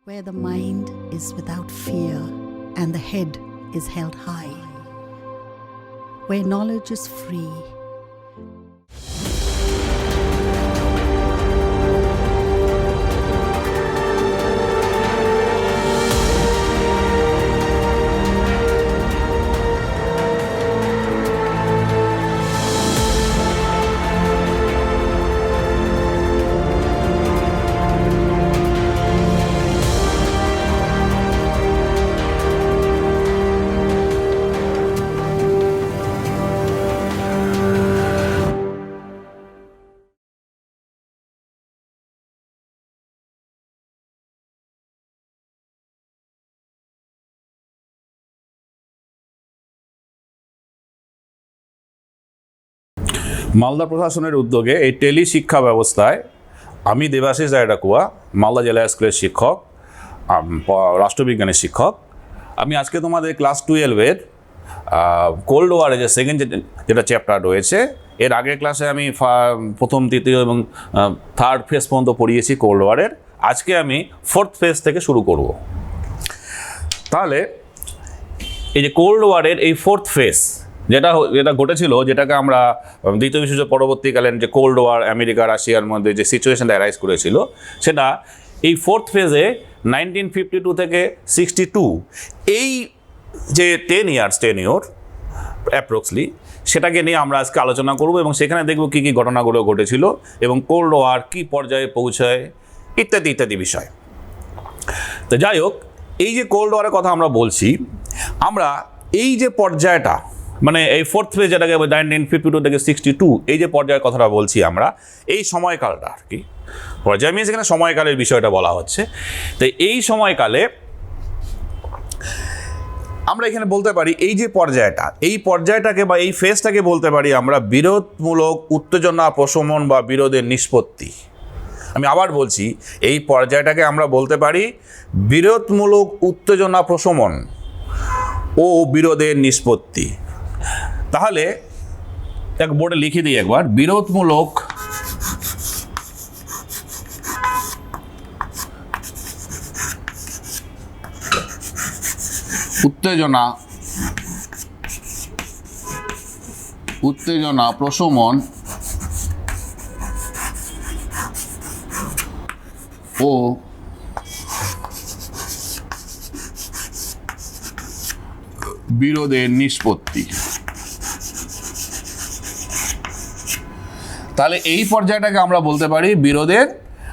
where the mind is without fear and the head is held high, where knowledge is free. Malda প্রশাসনের উদ্যোগে এই tele শিক্ষা ব্যবস্থায় আমি দেবাশিস রায়ডাকুয়া, মালদা জেলা স্কুলের শিক্ষক, রাষ্ট্রবিজ্ঞানের শিক্ষক। আমি আজকে তোমাদের ক্লাস 12-এর কোল্ড ওয়ারে যে সেকেন্ড যেটা চ্যাপ্টার রয়েছে, এর আগের ক্লাসে আমি প্রথম, তৃতীয় এবং থার্ড ফেজ পর্যন্ত পড়িয়েছি কোল্ড ওয়ারের। আজকে আমি ফোর্থ ফেজ থেকে শুরু করব। তাহলে এই যে কোল্ড ওয়ারের এই ফোর্থ ফেজ যেটা ঘটেছিল, যেটাকে আমরা দ্বিতীয় বিশ্বযুদ্ধ পরবর্তীকালীন যে কোল্ড ওয়ার আমেরিকা রাশিয়ার মধ্যে যে সিচুয়েশনটা অ্যারাইজ করেছিল, সেটা এই ফোর্থ ফেজে 1952 থেকে 62 এই যে 10 ইয়ার অ্যাপ্রক্সলি, সেটাকে নিয়ে আমরা আজকে আলোচনা করব এবং সেখানে দেখব কী কী ঘটনাগুলো ঘটেছিল এবং কোল্ড ওয়ার কী পর্যায়ে পৌঁছায় ইত্যাদি ইত্যাদি বিষয়। তো যাই হোক, এই যে কোল্ড ওয়ারের কথা আমরা বলছি, আমরা এই যে পর্যায়টা, মানে এই ফোর্থ ফেজ যেটাকে 1952 থেকে 62 এই যে পর্যায়ের কথাটা বলছি আমরা, এই সময়কালটা আর কি পর্যায় মিনস এখানে সময়কালের বিষয়টা বলা হচ্ছে। তো এই সময়কালে আমরা এখানে বলতে পারি এই যে এই পর্যায়টাকে বা এই ফেজটাকে বলতে পারি আমরা বিরোধমূলক উত্তেজনা প্রশমন বা বিরোধের নিষ্পত্তি। আমি আবার বলছি, এই পর্যায়টাকে আমরা বলতে পারি বিরোধমূলক উত্তেজনা প্রশমন ও বিরোধের নিষ্পত্তি। তাহলে এক বোর্ডে লিখে দিই একবার, বিরোধমূলক উত্তেজনা প্রশমন ও বিরোধের নিষ্পত্তি। তাহলে এই পর্যায়টাকে আমরা বলতে পারি বিরোধের,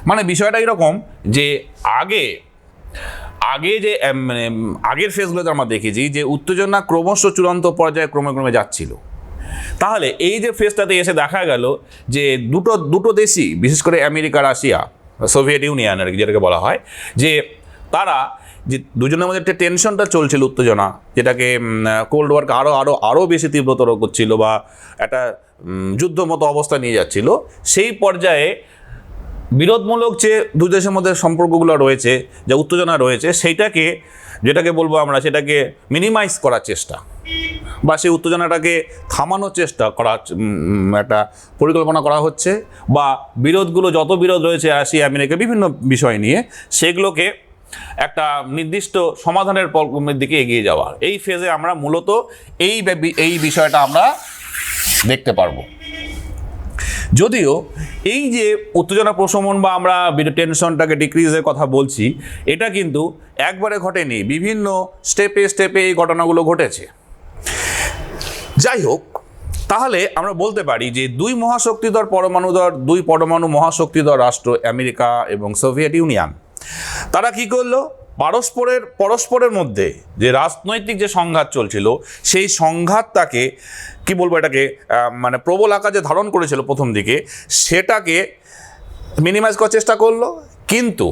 মানে বিষয়টা এরকম যে আগে যে মানে আগের ফেজগুলোতে আমরা দেখেছি যে উত্তেজনা ক্রমশ চূড়ান্ত পর্যায়ে ক্রমে যাচ্ছিল। তাহলে এই যে ফেজটাতে এসে দেখা গেল যে দুটো দেশই, বিশেষ করে আমেরিকা রাশিয়া, সোভিয়েত ইউনিয়ন আর কি যেটাকে বলা হয়, যে তারা যে দুজনের মধ্যে একটা টেনশনটা চলছিল, উত্তেজনা, যেটাকে কোল্ড ওয়ারকে আরও বেশি তীব্রতর করছিল বা একটা যুদ্ধ মতো অবস্থা নিয়ে যাচ্ছিল, সেই পর্যায়ে বিরোধমূলক যে দুই দেশের মধ্যে সম্পর্কগুলো রয়েছে, যা উত্তেজনা রয়েছে, যেটাকে বলবো আমরা, সেটাকে মিনিমাইজ করার চেষ্টা বা সেই উত্তেজনাটাকে থামানোর চেষ্টা করার একটা পরিকল্পনা করা হচ্ছে, বা যত বিরোধ রয়েছে রাশিয়া আমেরিকা বিভিন্ন বিষয় নিয়ে, সেগুলোকে একটা নির্দিষ্ট সমাধানের দিকে এগিয়ে যাওয়া। এই ফেজে আমরা মূলত এই বিষয়টা আমরা দেখতে পারবো। যদিও এই যে উত্তেজনা প্রশমন বা আমরা টেনশনটাকে ডিক্রিজের কথা বলছি, এটা কিন্তু একবারে ঘটেনি, বিভিন্ন স্টেপে এই ঘটনাগুলো ঘটেছে। যাই হোক, তাহলে আমরা বলতে পারি যে দুই পরমাণু মহাশক্তিধর রাষ্ট্র আমেরিকা এবং সোভিয়েত ইউনিয়ন, তারা কি করলো, পরস্পরের মধ্যে যে রাজনৈতিক যে সংঘাত চলছিল, সেই সংঘাতটাকে কি বলবো, এটাকে মানে প্রবল আকার যে ধারণ করেছিল প্রথম দিকে, সেটাকে মিনিমাইজ করার চেষ্টা করলো। কিন্তু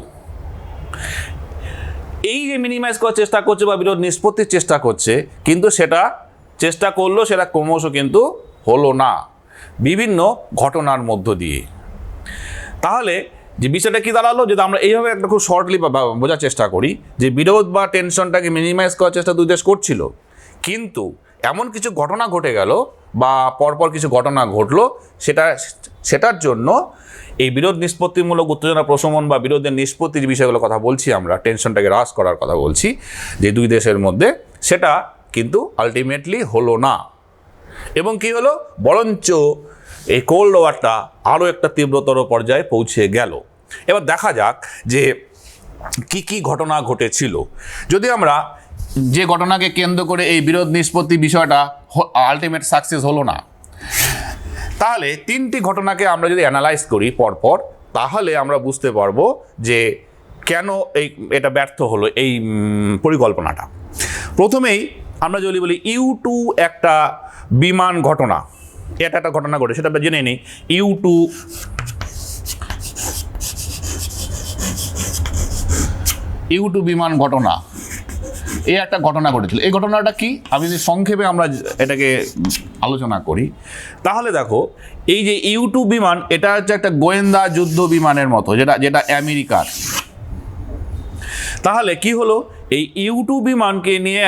এই যে মিনিমাইজ করার চেষ্টা করছে বা বিরোধ নিষ্পত্তির চেষ্টা করছে, কিন্তু সেটা ক্রমশ কিন্তু হলো না, বিভিন্ন ঘটনার মধ্য দিয়ে। তাহলে যে বিষয়টা কি দাঁড়ালো, যদি আমরা এইভাবে একটা খুব শর্টলি বোঝার চেষ্টা করি, যে বিরোধ বা টেনশনটাকে মিনিমাইজ করার চেষ্টা দুই দেশ করছিল, কিন্তু এমন কিছু ঘটনা ঘটে গেল বা পরপর কিছু ঘটনা ঘটলো, সেটার জন্য এই বিরোধ নিষ্পত্তিমূলক উত্তেজনা প্রশমন বা বিরোধের নিষ্পত্তির বিষয়গুলো কথা বলছি আমরা, টেনশনটাকে হ্রাস করার কথা বলছি যে দুই দেশের মধ্যে, সেটা কিন্তু আলটিমেটলি হলো না। এবং কি হলো, বরঞ্চ এই কোল্ড ওয়ারটা আরও একটা তীব্রতর পর্যায়ে পৌঁছে গেল। এবার দেখা যাক যে কি কি ঘটনা ঘটেছিল। যদি আমরা যে ঘটনাকে কেন্দ্র করে এই বিরোধ নিষ্পত্তি বিষয়টা আলটিমেট সাকসেস হলো না, তাহলে তিনটি ঘটনাকে আমরা যদি অ্যানালাইজ করি পরপর, তাহলে আমরা বুঝতে পারবো যে কেন এটা ব্যর্থ হলো এই পরিকল্পনাটা। প্রথমেই আমরা যদি বলি U2 একটা বিমান ঘটনা, এটা একটা ঘটনা ঘটে, সেটা আমরা জেনে নিই। U2 বিমান ঘটনা, এই একটা ঘটনা ঘটেছিল। এই ঘটনাটা কি, আমি যদি সংক্ষেপে আমরা এটাকে আলোচনা করি, তাহলে দেখো এই যে U2 বিমান, এটা হচ্ছে একটা গোয়েন্দা যুদ্ধ বিমানের মতো, যেটা আমেরিকার। তাহলে কি হলো, এই U2 বিমানকে নিয়ে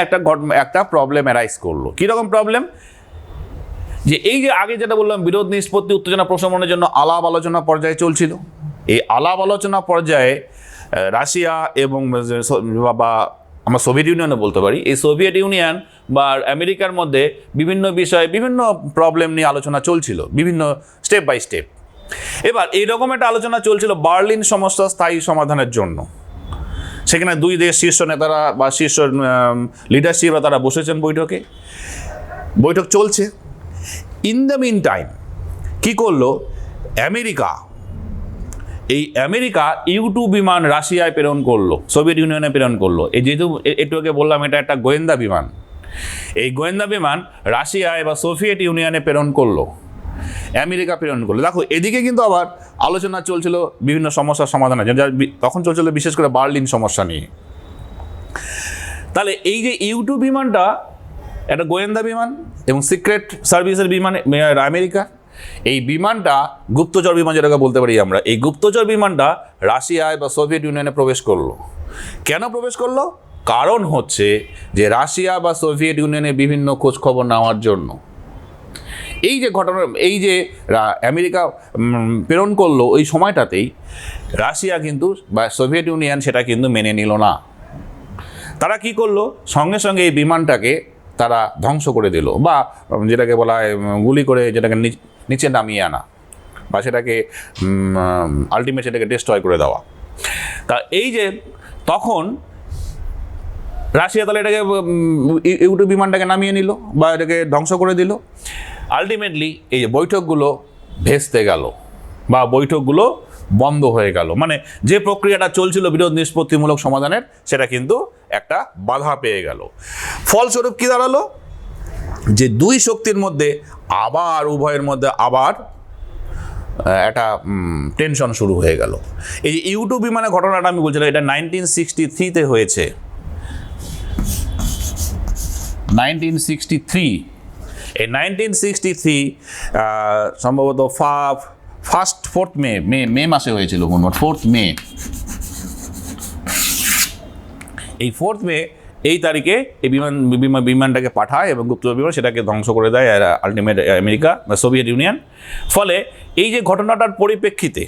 একটা প্রবলেম অ্যারাইজ করলো। কীরকম প্রবলেম, যে এই যে আগে যেটা বললাম বিরোধ নিষ্পত্তি উত্তেজনা প্রশমনের জন্য আলাপ আলোচনা পর্যায়ে চলছিল, এই আলাপ আলোচনা পর্যায়ে রাশিয়া এবং বা আমরা সোভিয়েত ইউনিয়নও বলতে পারি, এই সোভিয়েত ইউনিয়ন বা আমেরিকার মধ্যে বিভিন্ন বিষয়ে বিভিন্ন প্রবলেম নিয়ে আলোচনা চলছিল, বিভিন্ন স্টেপ বাই স্টেপ। এবার এইরকম একটা আলোচনা চলছিল বার্লিন সমস্যা স্থায়ী সমাধানের জন্য। সেখানে দুই দেশ শীর্ষ নেতারা বা শীর্ষ লিডারশিপরা তারা বসেছেন বৈঠকে, বৈঠক চলছে। ইন দ্য মিন টাইম কী করলো আমেরিকা U2 বিমান রাশিয়ায় প্রেরণ করলো, সোভিয়েত ইউনিয়নে প্রেরণ করলো। এই যেহেতু একটু আগে বললাম এটা একটা গোয়েন্দা বিমান, এই গোয়েন্দা বিমান রাশিয়ায় বা সোভিয়েত ইউনিয়নে প্রেরণ করলো, আমেরিকা প্রেরণ করলো। দেখো এদিকে কিন্তু আবার আলোচনা চলছিল বিভিন্ন সমস্যার সমাধানের জন্য, তখন চলছিল বিশেষ করে বার্লিন সমস্যা নিয়ে। তাহলে এই যে U2 বিমানটা একটা গোয়েন্দা বিমান এবং সিক্রেট সার্ভিসের বিমান আমেরিকা, এই বিমানটা গুপ্তচর বিমান যেটাকে বলতে পারি আমরা, এই গুপ্তচর বিমানটা রাশিয়ায় বা সোভিয়েত ইউনিয়নে প্রবেশ করলো। কেন প্রবেশ করলো, কারণ হচ্ছে যে রাশিয়া বা সোভিয়েত ইউনিয়নে বিভিন্ন খোঁজ খবর নেওয়ার জন্য। এই যে ঘটনা, এই যে আমেরিকা প্রেরণ করলো ওই সময়টাতেই রাশিয়া কিন্তু বা সোভিয়েত ইউনিয়ন সেটা কিন্তু মেনে নিল না। তারা কি করলো, সঙ্গে সঙ্গে এই বিমানটাকে তারা ধ্বংস করে দিল, বা যেটাকে বলা হয় গুলি করে যেটাকে নিচে নামিয়ে আনা, বা সেটাকে আলটিমেট সেটাকে ডিস্ট্রয় করে দেওয়া। তা এই যে তখন রাশিয়া তাহলে এটাকে U2 বিমানটাকে নামিয়ে নিল বা এটাকে ধ্বংস করে দিল। আলটিমেটলি এই যে বৈঠকগুলো ভেস্তে গেল বা বৈঠকগুলো বন্ধ হয়ে গেল, মানে যে প্রক্রিয়াটা চলছিল বিরোধ নিষ্পত্তিমূলক সমাধানের, সেটা কিন্তু একটা বাধা পেয়ে গেল। ফলস্বরূপ কী দাঁড়ালো, যে দুই শক্তির মধ্যে আবার উভয়ের মধ্যে আবার একটা টেনশন শুরু হয়ে গেল। এই যে U2 বিমানের ঘটনাটা আমি বলছিলাম, এটা 1963-তে হয়েছে। 1963, এই 1963 সম্ভবত 4th মে মাসে হয়েছিল, 4th মে। এই 4th মে এই তারিখে এই বিমানটাকে পাঠায় এবং গুপ্তচর বিমান সেটাকে ধ্বংস করে দেয় আলটিমেট আমেরিকা বা সোভিয়েত ইউনিয়ন। ফলে এই যে ঘটনাটার পরিপ্রেক্ষিতে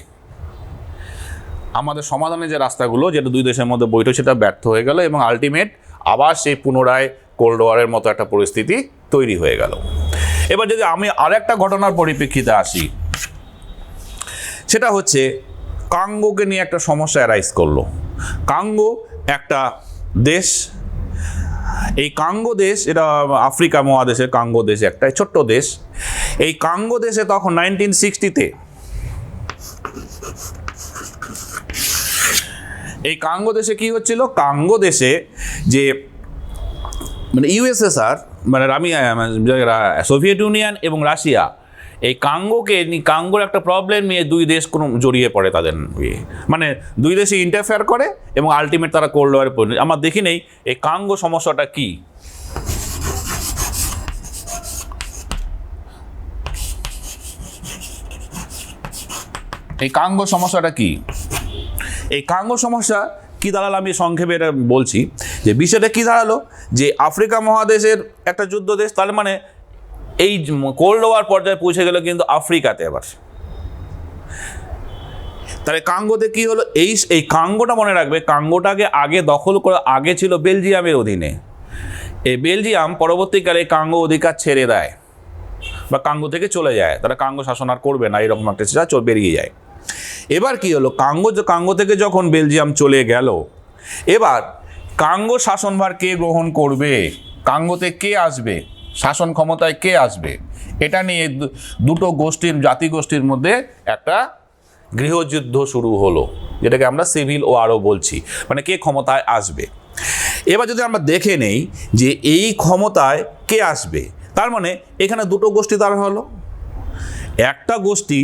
আমাদের সমাধানের যে রাস্তাগুলো, যেটা দুই দেশের মধ্যে বৈঠক, সেটা ব্যর্থ হয়ে গেল এবং আলটিমেট আবার সেই পুনরায় কোল্ড ওয়ারের মতো একটা পরিস্থিতি তৈরি হয়ে গেল। এবার যদি আমি আরেকটা ঘটনার পরিপ্রেক্ষিতে আসি, সেটা হচ্ছে কঙ্গোকে নিয়ে একটা সমস্যা অ্যারাইজ করলো। কঙ্গো একটা দেশ, এই কঙ্গো দেশ, এটা আফ্রিকা মহাদেশের কঙ্গো দেশ, একটা ছোট্ট দেশ। এই কঙ্গো দেশে তখন 1960-তে এই কঙ্গো দেশে কি হচ্ছিল, কঙ্গো দেশে যে মানে USSR মানে সোভিয়েত ইউনিয়ন এবং রাশিয়া এই কঙ্গোর একটা প্রবলেম নিয়ে দুই দেশ কোনো জড়িয়ে পড়ে, তাদের মানে দুই দেশে ইন্টারফেয়ার করে এবং আলটিমেট তারা কোল্ড ওয়ারে পরিণত। আমরা দেখি নেই এই কঙ্গো সমস্যাটা কি। এই কঙ্গো সমস্যাটা কি, এই কঙ্গো সমস্যা কী দাঁড়ালো আমি সংক্ষেপে এটা বলছি যে বিষয়টা কী দাঁড়ালো যে আফ্রিকা মহাদেশের একটা যুদ্ধ দেশ, তার মানে এই কোল্ড ওয়ার পর্যায়ে পৌঁছে গেল কিন্তু আফ্রিকাতে। আবার তাহলে কাঙ্গোতে কি হলো, এই কাঙ্গোটা মনে রাখবে, কাঙ্গোটাকে আগে দখল করে আগে ছিল বেলজিয়ামের অধীনে। এই বেলজিয়াম পরবর্তীকালে কাঙ্গো অধিকার ছেড়ে দেয় বা কাঙ্গো থেকে চলে যায়, তারা কাঙ্গো শাসন আর করবে না, এরকম একটা বেরিয়ে যায়। এবার কি হলো, কাঙ্গো থেকে যখন বেলজিয়াম চলে গেল, এবার কাঙ্গো শাসনভার কে গ্রহণ করবে, কাঙ্গোতে কে আসবে, শাসন ক্ষমতায় কে আসবে, এটা নিয়ে দুটো জাতিগোষ্ঠীর মধ্যে একটা গৃহযুদ্ধ শুরু হলো, যেটাকে আমরা সিভিল ওয়ারও বলছি, মানে কে ক্ষমতায় আসবে। এবার যদি আমরা দেখে নেই যে এই ক্ষমতায় কে আসবে, তার মানে এখানে দুটো গোষ্ঠী দ্বারা হলো। একটা গোষ্ঠী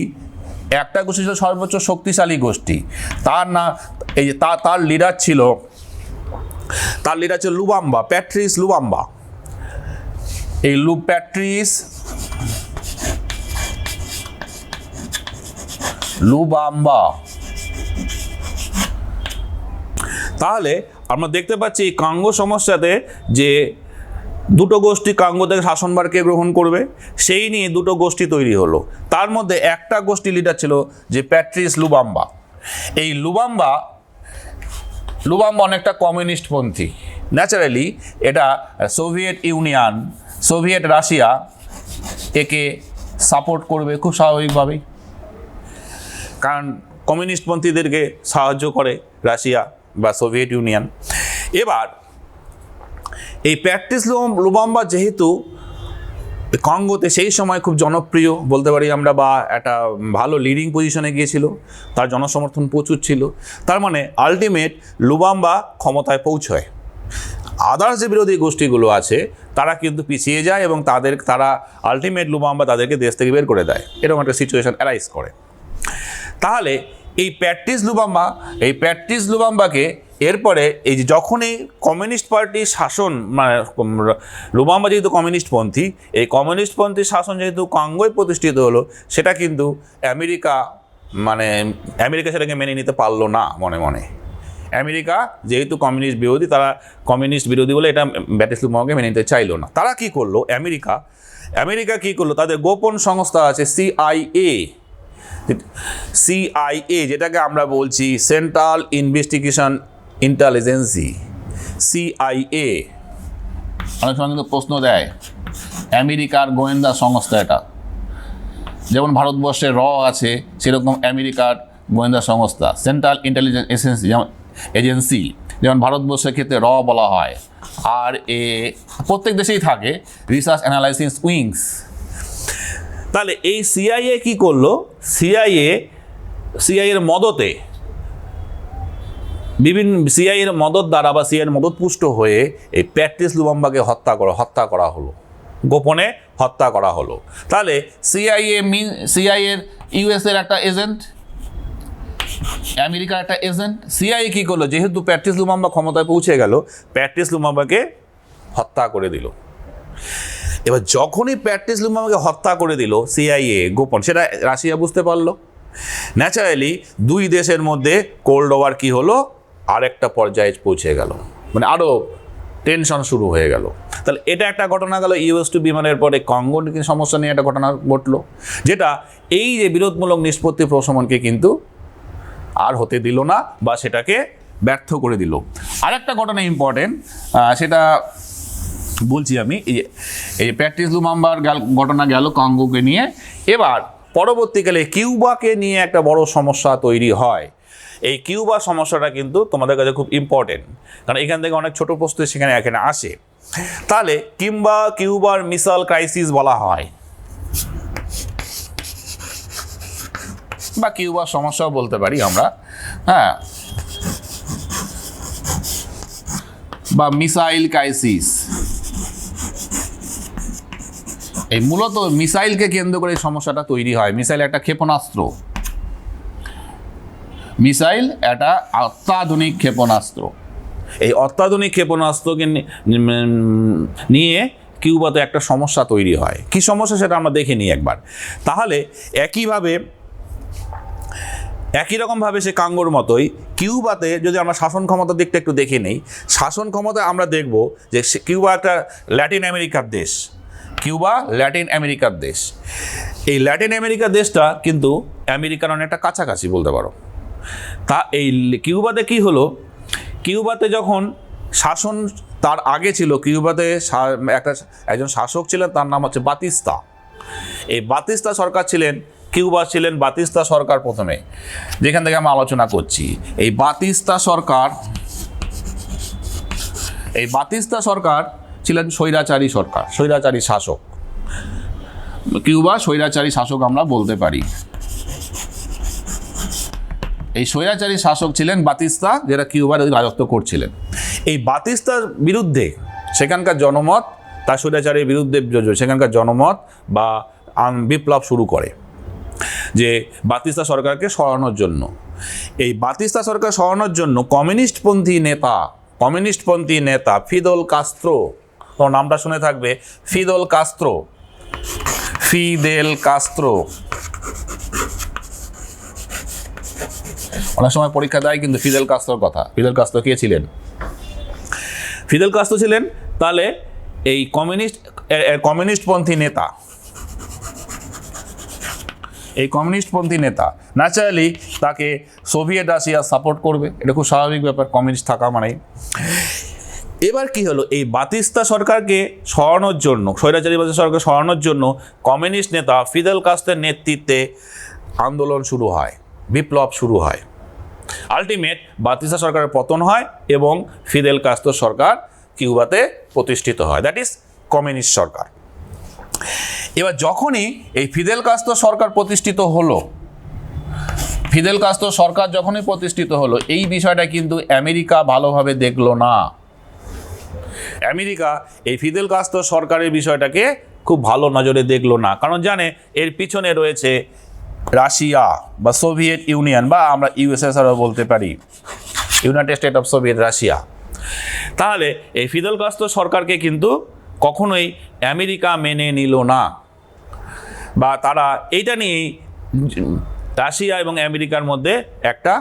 ছিল সর্বোচ্চ শক্তিশালী গোষ্ঠী, এই যে তার লিডার ছিল লুবাম্বা, প্যাট্রিস লুবাম্বা। এই প্যাট্রিস লুবাম্বা। তাহলে আমরা দেখতে পাচ্ছি কাঙ্গো সমস্যাতে যে দুটো গোষ্ঠী কাঙ্গো থেকে শাসনভারকে গ্রহণ করবে, সেই নিয়ে দুটো গোষ্ঠী তৈরি হলো। তার মধ্যে একটা গোষ্ঠী লিডার ছিল যে প্যাট্রিস লুবাম্বা। এই লুবাম্বা অনেকটা কমিউনিস্টপন্থী। ন্যাচারালি এটা সোভিয়েত রাশিয়া একে সাপোর্ট করবে খুব স্বাভাবিকভাবেই, কারণ কমিউনিস্টপন্থীদেরকে সাহায্য করে রাশিয়া বা সোভিয়েত ইউনিয়ন। এবার এই প্যাট্রিস লুবাম্বা যেহেতু কঙ্গোতে সেই সময় খুব জনপ্রিয় বলতে পারি আমরা, বা একটা ভালো লিডিং পজিশনে গিয়েছিল, তার জনসমর্থন প্রচুর ছিল, তার মানে আলটিমেট লুবাম্বা ক্ষমতায় পৌঁছয়। আদার্স যে বিরোধী গোষ্ঠীগুলো আছে তারা কিন্তু পিছিয়ে যায় এবং তারা আলটিমেট লুবাম্বা তাদেরকে দেশ থেকে বের করে দেয়, এরকম একটা সিচুয়েশন অ্যারাইজ করে। তাহলে এই প্যাট্রিস লুবাম্বাকে এরপরে এই যে যখনই কমিউনিস্ট পার্টির শাসন, মানে লুবাম্বা যেহেতু কমিউনিস্টপন্থী, এই কমিউনিস্টপন্থী শাসন যেহেতু কঙ্গোয় প্রতিষ্ঠিত হলো, সেটা কিন্তু আমেরিকা সেটাকে মেনে নিতে পারলো না। মনে আমেরিকা যেহেতু কমিউনিস্ট বিরোধী, তারা কমিউনিস্ট বিরোধী বলে এটা প্যাট্রিস লুবাম্বাকে মেনে নিতে চাইলো না। তারা কি করলো, আমেরিকা কি করলো, তাদের গোপন সংস্থা আছে সিআইএ, যেটাকে আমরা বলছি সেন্ট্রাল ইনভেস্টিগেশন ইন্টেলিজেন্সি, সিআইএ। অনেক সময় কিন্তু প্রশ্ন দেয়, আমেরিকার গোয়েন্দা সংস্থা এটা, যেমন ভারতবর্ষে আছে সেরকম আমেরিকার গোয়েন্দা সংস্থা সেন্ট্রাল ইন্টেলিজেন্স এজেন্সি, যেমন ভারতবর্ষের ক্ষেত্রে বলা হয়। আর প্রত্যেক দেশেই থাকে রিসার্চ অ্যানালাইসিস উইংস। তাহলে এই সিআইএ কি করলো, সিআইএর মদতে সিআইএর মদত দ্বারা বা সিআইএর মদত পুষ্ট হয়ে এই প্যাট্রিস লুবাম্বাকে হত্যা করা হলো, গোপনে হত্যা করা হলো। তাহলে সিআইএর ইউএসের একটা এজেন্ট, আমেরিকার একটা এজেন্ট। সিআইএ কি করলো, যেহেতু প্যাট্রিস লুবাম্বা ক্ষমতায় পৌঁছে গেল, প্যাট্রিস লুবাম্বাকে হত্যা করে দিল। এবার যখনই প্যাট্রিস লুবাম্বাকে হত্যা করে দিল সিআইএ গোপন, সেটা রাশিয়া বুঝতে পারলো। ন্যাচারালি দুই দেশের মধ্যে কোল্ড ওয়ার কি হলো, আরেকটা পর্যায়ে পৌঁছে গেল, মানে আরও টেনশন শুরু হয়ে গেল। তাহলে এটা একটা ঘটনা গেল। ইউএস-2 বিমানের পরে কঙ্গো সমস্যা নিয়ে একটা ঘটনা ঘটলো, যেটা এই যে বিরোধমূলক নিষ্পত্তি প্রশমনকে কিন্তু আর হতে দিল না বা সেটাকে ব্যর্থ করে দিল। আরেকটা ঘটনা ইম্পর্টেন্ট, সেটা বলছি আমি। এই প্যাট্রিস লুবাম্বার ঘটনা গেল কঙ্গোকে নিয়ে। এবার পরবর্তীকালে কিউবাকে নিয়ে একটা বড় সমস্যা তৈরি হয়। এই কিউবা সমস্যাটা কিন্তু তোমাদের কাছে খুব ইম্পর্টেন্ট, কারণ এখান থেকে অনেক ছোট প্রশ্ন এখানে আসে। তাহলে কিউবার মিসাইল ক্রাইসিস বলা হয়, বা কিউবার সমস্যাও বলতে পারি আমরা, হ্যাঁ, বা মিসাইল ক্রাইসিস। এই মূলত মিসাইলকে কেন্দ্র করে সমস্যাটা তৈরি হয়। মিসাইল একটা ক্ষেপণাস্ত্র, মিসাইল একটা অত্যাধুনিক ক্ষেপণাস্ত্র। এই অত্যাধুনিক ক্ষেপণাস্ত্রকে নিয়ে কিউবাতে একটা সমস্যা তৈরি হয়। কি সমস্যা সেটা আমরা দেখে নিই একবার। তাহলে একইভাবে একই রকমভাবে সে কাঙ্গোর মতোই কিউবাতে যদি আমরা শাসন ক্ষমতার দিকটা একটু দেখে নেই, শাসন ক্ষমতায় আমরা দেখব যে কিউবা একটা ল্যাটিন আমেরিকার দেশ। কিউবা ল্যাটিন আমেরিকার দেশ। এই ল্যাটিন আমেরিকার দেশটা কিন্তু আমেরিকার অনেকটা কাছাকাছি বলতে পারো। তা এই কিউবাতে কি হলো, কিউবাতে যখন শাসন তার আগে ছিল, কিউবাতে একজন শাসক ছিলেন, তার নাম হচ্ছে বাতিস্তা। এই বাতিস্তা সরকার ছিলেন, কিউবা ছিলেন বাতিস্তা সরকার প্রথমে, যেখান থেকে আমরা আলোচনা করছি। এই বাতিস্তা সরকার ছিলেন স্বৈরাচারী সরকার, স্বৈরাচারী শাসক। কিউবা স্বৈরাচারী শাসক আমরা বলতে পারি। এই স্বৈরাচারী শাসক ছিলেন বাতিস্তা, যারা কিউবার রাজত্ব করছিলেন। এই বাতিস্তার বিরুদ্ধে সেখানকার জনমত, তার স্বৈরাচারীর বিরুদ্ধে সেখানকার জনমত বা বিপ্লব শুরু করে যে বাতিস্তা সরকারকে সরানোর জন্য। এই বাতিস্তা সরকার সরানোর জন্য কমিউনিস্টপন্থী নেতা ফিদেল কাস্ত্রো, ওর নামটা শুনে থাকবে, ফিদেল কাস্ত্রো। অনেক সময় পরীক্ষা দেয় কিন্তু ফিদেল কাস্ত্রোর কথা। ফিদেল কাস্ত্রো কে ছিলেন? ফিদেল কাস্ত্রো ছিলেন তাহলে এই কমিউনিস্টপন্থী নেতা। ন্যাচারালি তাকে সোভিয়েত রাশিয়া সাপোর্ট করবে, এটা খুব স্বাভাবিক ব্যাপার, কমিউনিস্ট থাকা মানেই। এবার কি হলো, এই বাতিস্তা সরকারকে সরানোর জন্য, স্বৈরাচারী সরকার সরানোর জন্য কমিউনিস্ট নেতা ফিদেল কাস্ত্রোর নেতৃত্বে আন্দোলন শুরু হয়, বিপ্লব শুরু হয়। আলটিমেট বাতিস্তা সরকারের পতন হয় এবং ফিদেল কাস্ত্রো সরকার কিউবাতে প্রতিষ্ঠিত হয়, দ্যাট ইজ কমিউনিস্ট সরকার। এবার যখনই এই ফিদেল কাস্ত্রো সরকার প্রতিষ্ঠিত হলো, এই বিষয়টা কিন্তু আমেরিকা ভালোভাবে দেখলো না। আমেরিকা এই ফিদেল কাস্ত্রো সরকারের বিষয়টাকে খুব ভালো নজরে দেখলো না, কারণ জানে এর পিছনে রয়েছে রাশিয়া বা সোভিয়েত ইউনিয়ন, বা আমরা ইউএসএসআরও বলতে পারি, United state of Soviet Russia. তাহলে এই ফিদেল কাস্ত্রো সরকারকে কিন্তু কখনোই আমেরিকা মেনে নিল না, বা তারা এইটা নিয়েই রাশিয়া এবং আমেরিকার মধ্যে একটা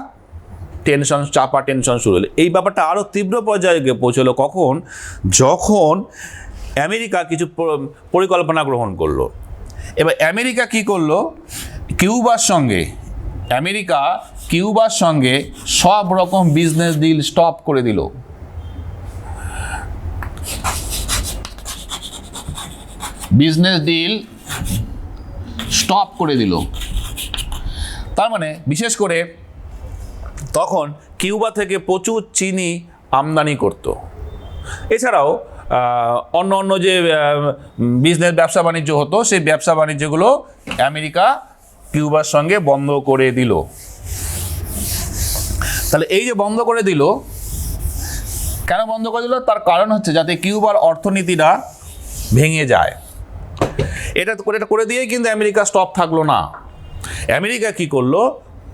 চাপা টেনশন শুরু হলো। এই ব্যাপারটা আরও তীব্র পর্যায়ে পৌঁছলো কখন, যখন আমেরিকা কিছু পরিকল্পনা গ্রহণ করলো। এবার আমেরিকা কি করলো, কিউবার সঙ্গে সব রকম বিজনেস ডিল স্টপ করে দিল। তার মানে বিশেষ করে তখন কিউবা থেকে প্রচুর চিনি আমদানি করত। এছাড়াও অন্য যে বিজনেস ব্যবসা বাণিজ্য হতো, সেই ব্যবসা বাণিজ্যগুলো আমেরিকা কিউবার সঙ্গে বন্ধ করে দিল। তাহলে এই যে বন্ধ করে দিল, কেন বন্ধ করে দিল? তার কারণ হচ্ছে যাতে কিউবার অর্থনীতিটা ভেঙে যায়। এটা করে দিয়েই কিন্তু আমেরিকা স্টপ থাকলো না। আমেরিকা কি করলো,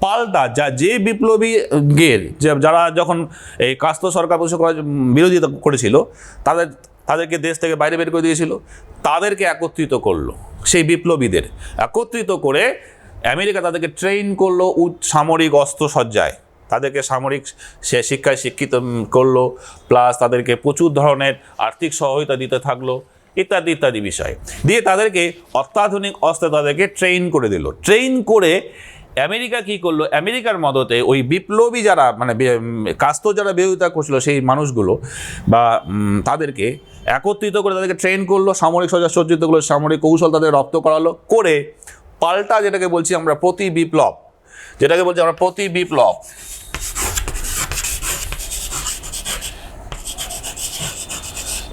পাল্টা যে বিপ্লবীদের যারা যখন এই কাস্ত্রো সরকার বিরোধিতা করেছিল, তাদেরকে দেশ থেকে বাইরে বের করে দিয়েছিল, তাদেরকে একত্রিত করলো। সেই বিপ্লবীদের একত্রিত করে আমেরিকা তাদেরকে ট্রেন করলো সামরিক অস্ত্রসজ্জায়, তাদেরকে সামরিক শিক্ষায় শিক্ষিত করলো, প্লাস তাদেরকে প্রচুর ধরনের আর্থিক সহায়তা দিতে থাকলো, ইত্যাদি বিষয় দিয়ে তাদেরকে অত্যাধুনিক অস্ত্রে তাদেরকে ট্রেন করে দিল। ট্রেন করে আমেরিকা কি করলো, আমেরিকার মদতে ওই বিপ্লবী যারা মানে কাস্ত্রো যারা বিরোধিতা করছিল সেই মানুষগুলো বা তাদেরকে একত্রিত করে তাদেরকে ট্রেন করলো, সামরিক সজ্জিত করলো, সামরিক কৌশল তাদের রপ্ত করালো, করে পাল্টা যেটাকে বলছি আমরা প্রতি বিপ্লব,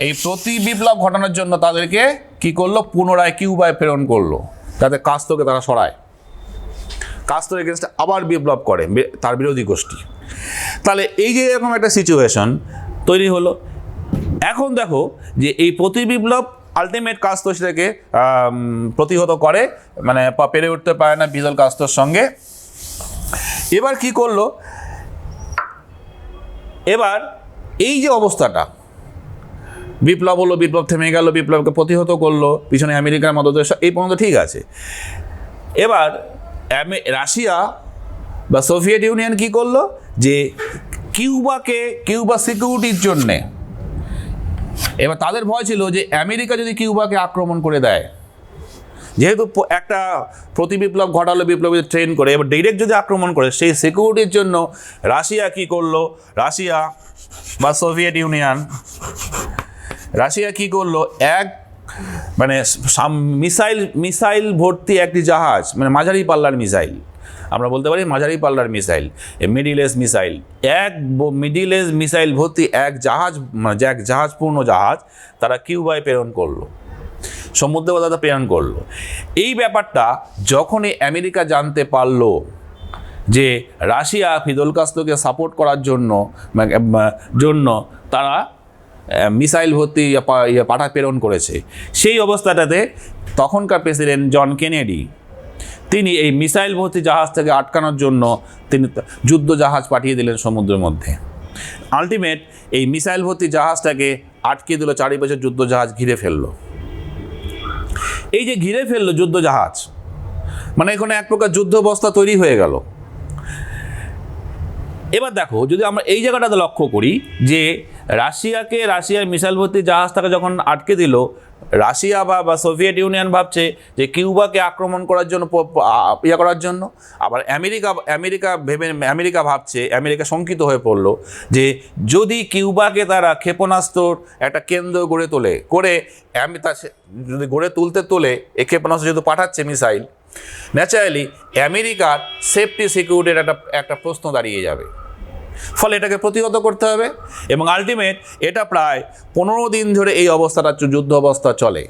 এই প্রতি বিপ্লব ঘটানোর জন্য তাদেরকে কি করলো, পুনরায় কিউবায় প্রেরণ করলো, যাতে কাস্ত্রোকে তারা সরায়। কাস্ত্রোর এগেনস্টে আবার বিপ্লব করে তার বিরোধী গোষ্ঠী। তাহলে এই যে এরকম একটা সিচুয়েশন তৈরি হলো। এখন দেখো যে এই প্রতি বিপ্লব আলটিমেট কাস্ত্রো সেটাকে প্রতিহত করে, মানে পেরে উঠতে পারে না ফিদেল কাস্ত্রোর সঙ্গে। এবার কি করলো, এবার এই যে অবস্থাটা, বিপ্লব হলো, বিপ্লব থেমে গেল, বিপ্লবকে প্রতিহত করলো পিছনে আমেরিকার মদতে, এই পর্যন্ত ঠিক আছে। এবার রাশিয়া বা সোভিয়েত ইউনিয়ন কি করলো, যে কিউবা সিকিউরিটির জন্যে, এবার তাদের ভয় ছিল যে আমেরিকা যদি কিউবাকে আক্রমণ করে দেয়, যেহেতু একটা প্রতিবিপ্লব ঘটালো বিপ্লবী ট্রেন করে, এবার ডিরেক্ট যদি আক্রমণ করে, সেই সিকিউরিটির জন্য রাশিয়া কি করলো, রাশিয়া বা সোভিয়েত ইউনিয়ন, রাশিয়া কি করলো, এক মানে মিসাইল ভর্তি একটি জাহাজ, মানে মাঝারি পাল্লার মিসাইল, আমরা বলতে পারি মাঝারি পাল্লার missile, middle age missile, middle age missile ভর্তি এক জাহাজপূর্ণ জাহাজ তারা কিউবায় প্রেরণ করলো, সমুদ্রপথে প্রেরণ করলো। এই ব্যাপারটা যখনই আমেরিকা জানতে পারলো যে রাশিয়া ফিদেল কাস্ত্রোকে সাপোর্ট করার জন্য তারা মিসাইল ভর্তি পাঠা প্রেরণ করেছে, সেই অবস্থাটাতে তখনকার প্রেসিডেন্ট জন কেনেডি তিনি এই মিসাইল ভর্তি জাহাজ থেকে আটকানোর জন্য তিনি যুদ্ধ জাহাজ পাঠিয়ে দিলেন সমুদ্রের মধ্যে। আলটিমেট এই মিসাইল ভর্তি জাহাজটাকে আটকে দিল, চারিপাশে যুদ্ধ জাহাজ ঘিরে ফেললো। এই যে ঘিরে ফেললো যুদ্ধ জাহাজ, মানে এখানে এক প্রকার যুদ্ধ অবস্থা তৈরি হয়ে গেল। এবার দেখো, যদি আমরা এই জায়গাটাতে লক্ষ্য করি যে রাশিয়ার মিসাইল ভর্তি জাহাজটাকে যখন আটকে দিল, রাশিয়া বা সোভিয়েত ইউনিয়ন ভাবছে যে কিউবাকে আক্রমণ করার জন্য আবার আমেরিকা ভাবছে, আমেরিকা শঙ্কিত হয়ে পড়লো যে যদি কিউবাকে তারা ক্ষেপণাস্ত্রর একটা কেন্দ্র গড়ে তোলে এই ক্ষেপণাস্ত্র যেহেতু পাঠাচ্ছে মিসাইল, ন্যাচারালি আমেরিকার সেফটি সিকিউরিটির একটা প্রশ্ন দাঁড়িয়ে যাবে। ফলে এটাকে প্রতিহত করতে হবে এবং আলটিমেট এটা প্রায় 15 দিন ধরে এই অবস্থাটা যুদ্ধ অবস্থা চলে।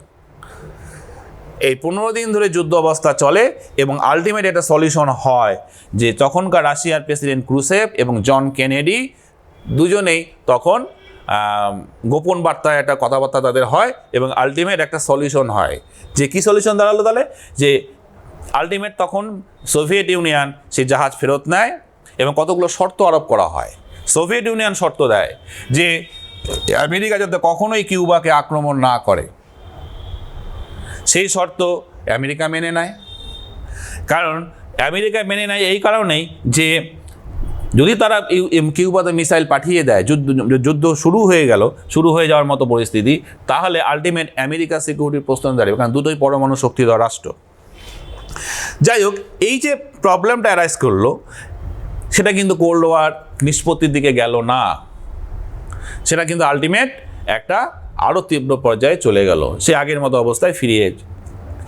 এই 15 দিন ধরে যুদ্ধ অবস্থা চলে এবং আলটিমেট এটা সলিউশন হয় যে তখনকার রাশিয়ার প্রেসিডেন্ট ক্রুশেভ এবং জন কেনেডি দুজনেই তখন গোপন বার্তায় একটা কথাবার্তা তাদের হয় এবং আলটিমেট একটা সলিউশন হয়। যে কি সলিউশন দাঁড়ালো তাহলে, যে আলটিমেট তখন সোভিয়েত ইউনিয়ন সেই জাহাজ ফেরত নেয় এবং কতগুলো শর্ত আরোপ করা হয়। সোভিয়েত ইউনিয়ন শর্ত দেয় যে আমেরিকা যাতে কখনোই কিউবাকে আক্রমণ না করে, সেই শর্ত আমেরিকা মেনে নেয়। কারণ আমেরিকা মেনে নেয় এই কারণেই যে যদি তারা কিউবাতে মিসাইল পাঠিয়ে দেয়, যুদ্ধ শুরু হয়ে যাওয়ার মতো পরিস্থিতি, তাহলে আলটিমেট আমেরিকা সিকিউরিটির প্রশ্ন দাঁড়াবে, কারণ দুটোই পরমাণু শক্তিধর রাষ্ট্র। যাই হোক, এই যে প্রবলেমটা অ্যারাইজ করলো সেটা কিন্তু কোল্ড ওয়ার নিষ্পত্তির দিকে গেল না, সেটা কিন্তু আলটিমেট একটা আরও তীব্র পর্যায়ে চলে গেল, সে আগের মতো অবস্থায় ফিরিয়ে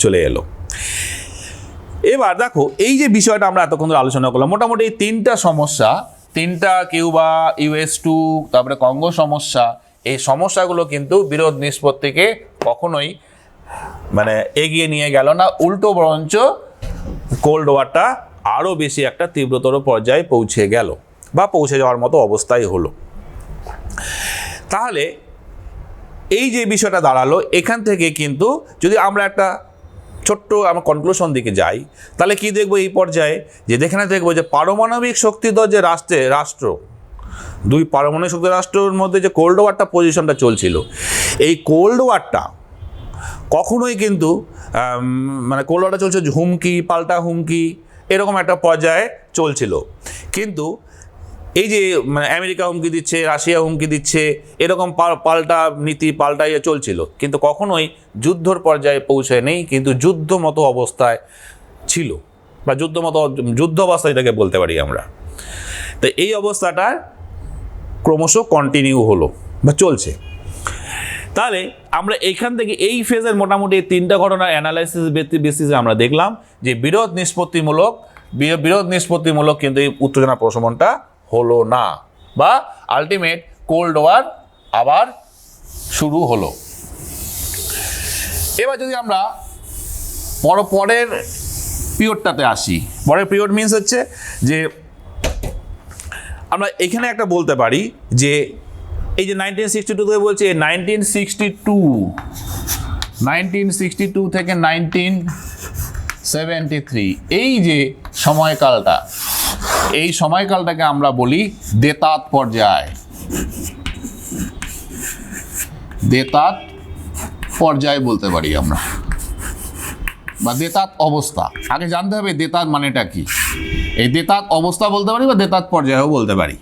চলে এলো। এবার দেখো, এই যে বিষয়টা আমরা এতক্ষণ ধরে আলোচনা করলাম, মোটামুটি এই তিনটা কিউবা, US2, তারপরে কঙ্গো সমস্যা, এই সমস্যাগুলো কিন্তু বিরোধ নিষ্পত্তিকে কখনোই মানে এগিয়ে নিয়ে গেল না, উল্টো বরঞ্চ কোল্ড ওয়ারটা আরও বেশি একটা তীব্রতর পর্যায়ে পৌঁছে গেল বা পৌঁছে যাওয়ার মতো অবস্থায় হলো। তাহলে এই যে বিষয়টা দাঁড়ালো, এখান থেকে কিন্তু যদি আমরা একটা ছোট্ট কনক্লুশন দিকে যাই, তাহলে কি দেখবো এই পর্যায়ে, যে দেখবো যে পারমাণবিক শক্তিধর যে দুই পারমাণবিক শক্তি রাষ্ট্রের মধ্যে যে কোল্ড ওয়ারটা পজিশনটা চলছিল, এই কোল্ড ওয়ারটা কখনোই কিন্তু মানে কোল্ড ওয়ারটা চলছে হুমকি পাল্টা হুমকি এরকম একটা পর্যায়ে চলছিল। কিন্তু এই যে মানে আমেরিকা হুমকি দিচ্ছে, রাশিয়া হুমকি দিচ্ছে, এরকম পাল্টা নীতি পাল্টাইয়ে চলছিল, কিন্তু কখনোই যুদ্ধর পর্যায়ে পৌঁছায় নেই, কিন্তু যুদ্ধ মতো অবস্থায় ছিল বা যুদ্ধ অবস্থা এটাকে বলতে পারি আমরা। তো এই অবস্থাটা ক্রমশ কন্টিনিউ হলো বা চলছে। তাহলে আমরা এইখান থেকে এই ফেজের মোটামুটি 3টা ঘটনার অ্যানালাইসিস বেসিসে আমরা দেখলাম যে বিরোধ নিষ্পত্তিমূলক কিন্তু এই উত্তেজনা প্রশমনটা হলো না, বা আলটিমেট কোল্ড ওয়ার আবার শুরু হলো। এবার যদি আমরা পরের পিরিয়ডটাতে আসি, পরের পিরিয়ড মিনস হচ্ছে যে আমরা এখানে একটা বলতে পারি যে এই যে 1962 থেকে বলছে, 1962 থেকে 1973 এই যে সময়কালটাকে আমরা বলি দেতাত পর্যায় বলতে পারি আমরা, বা দেতাত অবস্থা। আগে জানতে হবে দেতাত মানেটা কি। এই দেতাত অবস্থা বলতে পারি বা দেতাত পর্যায়েও বলতে পারি।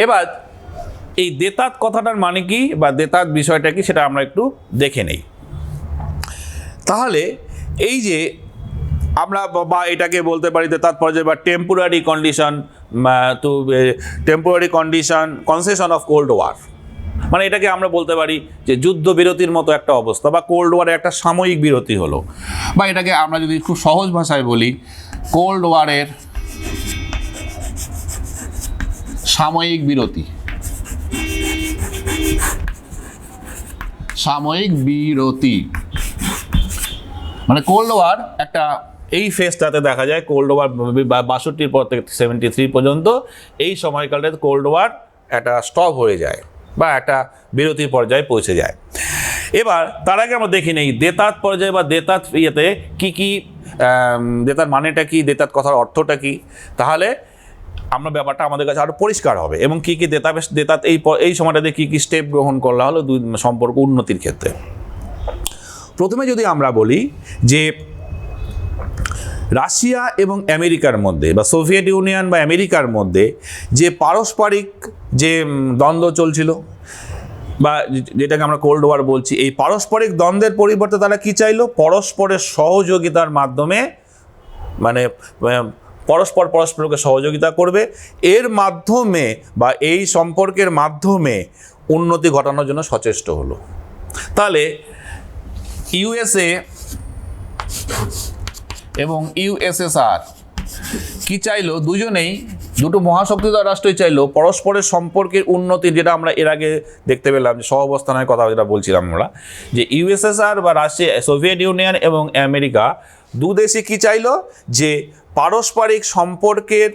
এবার এই দেতাত কথাটার মানে কি বা দেতাত বিষয়টা কি সেটা আমরা একটু দেখে নেই। তাহলে এই যে আমরা বা এটাকে বলতে পারি দেতাত পর্যায় বা টেম্পোরারি কন্ডিশন, তো temporary condition concession of cold war, মানে এটাকে আমরা বলতে পারি যে যুদ্ধবিরতির মতো একটা অবস্থা বা কোল্ড ওয়ারের একটা সাময়িক বিরতি হলো, বা এটাকে আমরা যদি খুব সহজ ভাষায় বলি কোল্ড ওয়ারের সাময়িক বিরতি। সাময়িক বিরতি মানে কোল্ড ওয়ার একটা এই ফেজটাতে দেখা যায় কোল্ড ওয়ার 62 পর থেকে 73 পর্যন্ত এই সময়কালটাতে কোল্ড ওয়ার একটা স্টপ হয়ে যায় বা একটা বিরতির পর্যায়ে পৌঁছে যায়। এবার তার আগে আমরা দেখি নেই দেতাত পর্যায়ে বা দেতাত ইয়েতে কী কী, দেতার মানেটা কি, দেতাত কথার অর্থটা কি, তাহলে আমরা ব্যাপারটা আমাদের কাছে আরও পরিষ্কার হবে এবং কী কী দেতাত এই সময়টাতে কী কী স্টেপ গ্রহণ করা হলো দুই সম্পর্ক উন্নতির ক্ষেত্রে। প্রথমে যদি আমরা বলি যে রাশিয়া এবং আমেরিকার মধ্যে বা সোভিয়েত ইউনিয়ন বা আমেরিকার মধ্যে যে পারস্পরিক যে দ্বন্দ্ব চলছিল বা যেটাকে আমরা কোল্ড ওয়ার বলছি, এই পারস্পরিক দ্বন্দ্বের পরিবর্তে তারা কি চাইলো, পরস্পরের সহযোগিতার মাধ্যমে, মানে পরস্পরকে সহযোগিতা করবে, এর মাধ্যমে বা এই সম্পর্কের মাধ্যমে উন্নতি ঘটানোর জন্য সচেষ্ট হলো। তাহলে ইউএসএ এবং ইউএসএসআর কি চাইলো, দুজনেই দুটো মহাশক্তিধর রাষ্ট্রই চাইলো পরস্পরের সম্পর্কের উন্নতি, যেটা আমরা এর আগে দেখতে পেলাম যে সহাবস্থানের কথা যেটা বলছিলাম আমরা, যে ইউএসএসআর বা রাশিয়া, সোভিয়েত ইউনিয়ন এবং আমেরিকা দু দেশই কি চাইলো, যে পারস্পরিক সম্পর্কের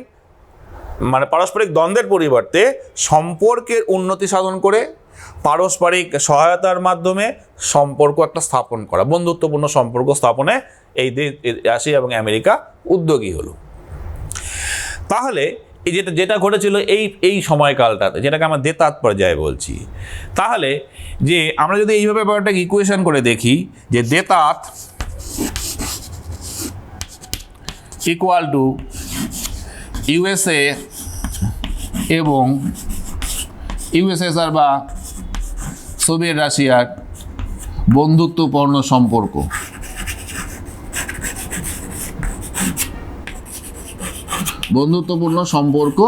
মানে পারস্পরিক দ্বন্দ্বের পরিবর্তে সম্পর্কের উন্নতি সাধন করে পারস্পরিক সহায়তার মাধ্যমে সম্পর্ক একটা স্থাপন করা, বন্ধুত্বপূর্ণ সম্পর্ক স্থাপনে এই রাশিয়া এবং আমেরিকা উদ্যোগী হলো। তাহলে এই যেটা ঘটেছিল এই সময়কালটাতে, যেটাকে আমরা দেতাত পর্যায়ে বলছি, তাহলে যে আমরা যদি এইভাবে ব্যাপারটাকে ইকুয়েশন করে দেখি যে দেতাত ইকুয়াল টু ইউএসএ এবং ইউএসএসআর বা সোভিয়েত রাশিয়ার বন্ধুত্বপূর্ণ সম্পর্ক, বন্ধুত্বপূর্ণ সম্পর্ক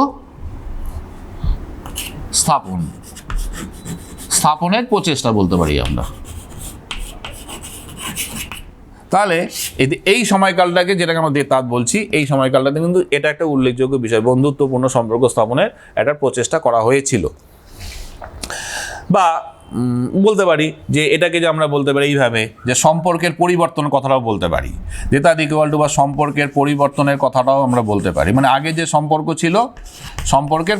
স্থাপনের প্রচেষ্টা বলতে পারি আমরা। তাহলে এই সময়কালটাকে যেটাকে আমরা দেতাত বলছি, এই সময়কালটাতে কিন্তু এটা একটা উল্লেখযোগ্য বিষয়, বন্ধুত্বপূর্ণ সম্পর্ক স্থাপনের একটা প্রচেষ্টা করা হয়েছিল। বা বলতে পারি যে এটাকে যে আমরা বলতে পারি এইভাবে যে সম্পর্কের পরিবর্তন কথাটাও বলতে পারি, দেতাত ইকুয়াল টু বা সম্পর্কের পরিবর্তনের কথাটাও আমরা বলতে পারি, মানে আগে যে সম্পর্ক ছিল সম্পর্কের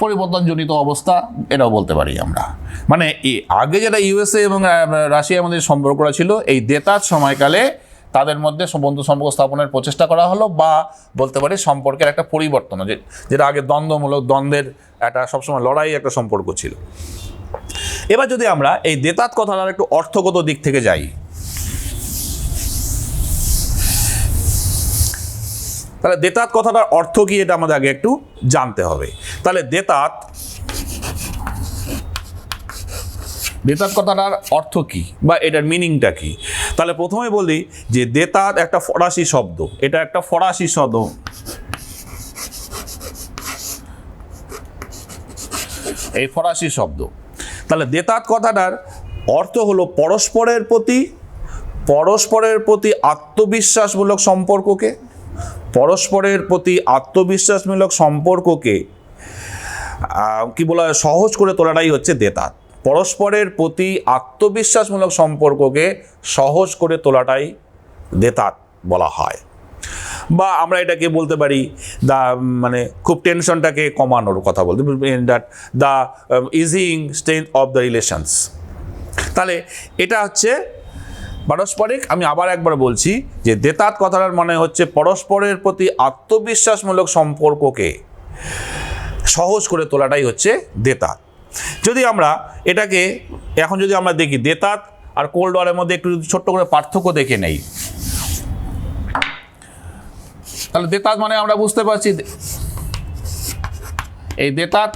পরিবর্তনজনিত অবস্থা, এটাও বলতে পারি আমরা। মানে আগে যেটা ইউএসএ এবং রাশিয়ার মধ্যে সম্পর্কটা ছিল, এই দেতাত সময়কালে তাদের মধ্যে বন্ধু সম্পর্ক স্থাপনের প্রচেষ্টা করা হলো, বা বলতে পারি সম্পর্কের একটা পরিবর্তন, যেটা আগে দ্বন্দ্বের একটা সবসময় লড়াই একটা সম্পর্ক ছিল। এবার যদি আমরা এই দেতাত কথাটার একটু অর্থগত দিক থেকে যাই, তাহলে দেতাত কথাটার অর্থ কি এটা আমাদের আগে একটু জানতে হবে। তাহলে দেতাত কথাটার অর্থ কি বা এটার মিনিংটা কি, তাহলে প্রথমে বলি যে দেতাত একটা ফরাসি শব্দ, এটা একটা ফরাসি শব্দ, এই ফরাসি শব্দ। তাহলে দেতাত কথাটার অর্থ হলো পরস্পরের প্রতি আত্মবিশ্বাসমূলক সম্পর্ককে কি বলা হয়, সহজ করে তোলাটাই হচ্ছে দেতাত। পরস্পরের প্রতি আত্মবিশ্বাসমূলক সম্পর্ককে সহজ করে তোলাটাই দেতাত বলা হয়। বা আমরা এটাকে বলতে পারি মানে খুব টেনশনটাকে কমানোর কথা বলতে, that the easing strength of the relations. তাহলে এটা হচ্ছে পারস্পরিক, আমি আবার একবার বলছি যে দেতাত কথাটার মানে হচ্ছে পরস্পরের প্রতি আত্মবিশ্বাসমূলক সম্পর্ককে সহজ করে তোলাটাই হচ্ছে দেতাত। যদি আমরা এটাকে এখন যদি আমরা দেখি দেতাত আর কোল্ড ওয়ারের মধ্যে একটু ছোট্ট করে পার্থক্য দেখে নেই। তাহলে দেতাত মানে আমরা বুঝতে পারছি এই দেতাত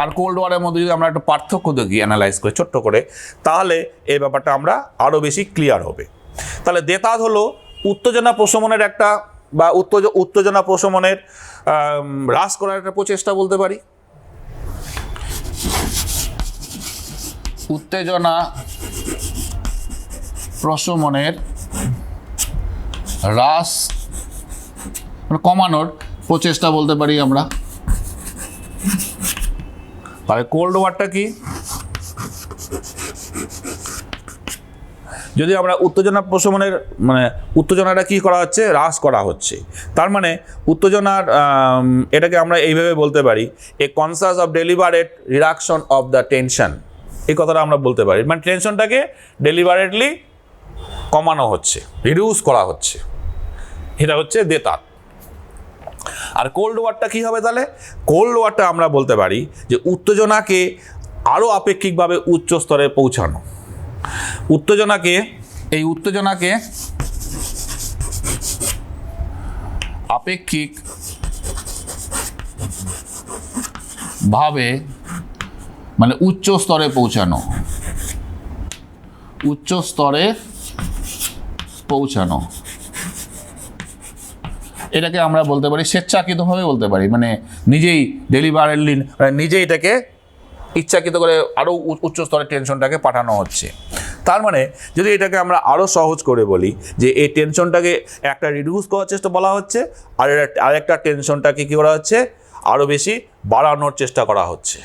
আর কোল্ড ওয়ারের মধ্যে যদি আমরা একটু পার্থক্য দেখি অ্যানালাইজ করে ছোট্ট করে, তাহলে এই ব্যাপারটা আমরা আরও বেশি ক্লিয়ার হবে। তাহলে দেতাত হলো উত্তেজনা প্রশমনের একটা বা উত্তেজনা প্রশমনের হ্রাস করার একটা প্রচেষ্টা বলতে পারি। উত্তেজনা প্রশমনের হ্রাস কমানোর প্রচেষ্টা বলতে পারি আমরা। তাহলে কোল্ড ওয়ারটা কি? যদি আমরা উত্তেজনা প্রশমনের মানে উত্তেজনাটা কি করা হচ্ছে, হ্রাস করা হচ্ছে, তার মানে উত্তেজনার এটাকে আমরা এইভাবে বলতে পারি a conscious of deliberate reduction of the tension, এই কথাটা আমরা বলতে পারি। মানে টেনশনটাকে ডেলিভারেটলি কমানো হচ্ছে, রিডিউস করা হচ্ছে, এটা হচ্ছে দেতাত। আর কোল্ড ওয়ারটা কী হবে? তাহলে কোল্ড ওয়ারটা আমরা বলতে পারি যে উত্তেজনাকে আরও আপেক্ষিকভাবে উচ্চ স্তরে পৌঁছানো। উত্তেজনাকে আপেক্ষিক ভাবে মানে উচ্চ স্তরে পৌঁছানো, এটাকে আমরা বলতে পারি স্বেচ্ছাকৃতভাবে বলতে পারি, মানে নিজেই ডেলিভারেটলি নিজেই এটাকে ইচ্ছাকৃত করে আরও উচ্চ স্তরের টেনশনটাকে পাঠানো হচ্ছে। তার মানে যদি এটাকে আমরা আরও সহজ করে বলি যে এই টেনশনটাকে একটা রিডিউস করার চেষ্টা বলা হচ্ছে, আর আরেকটা টেনশনটাকে কী করা হচ্ছে, আরও বেশি বাড়ানোর চেষ্টা করা হচ্ছে।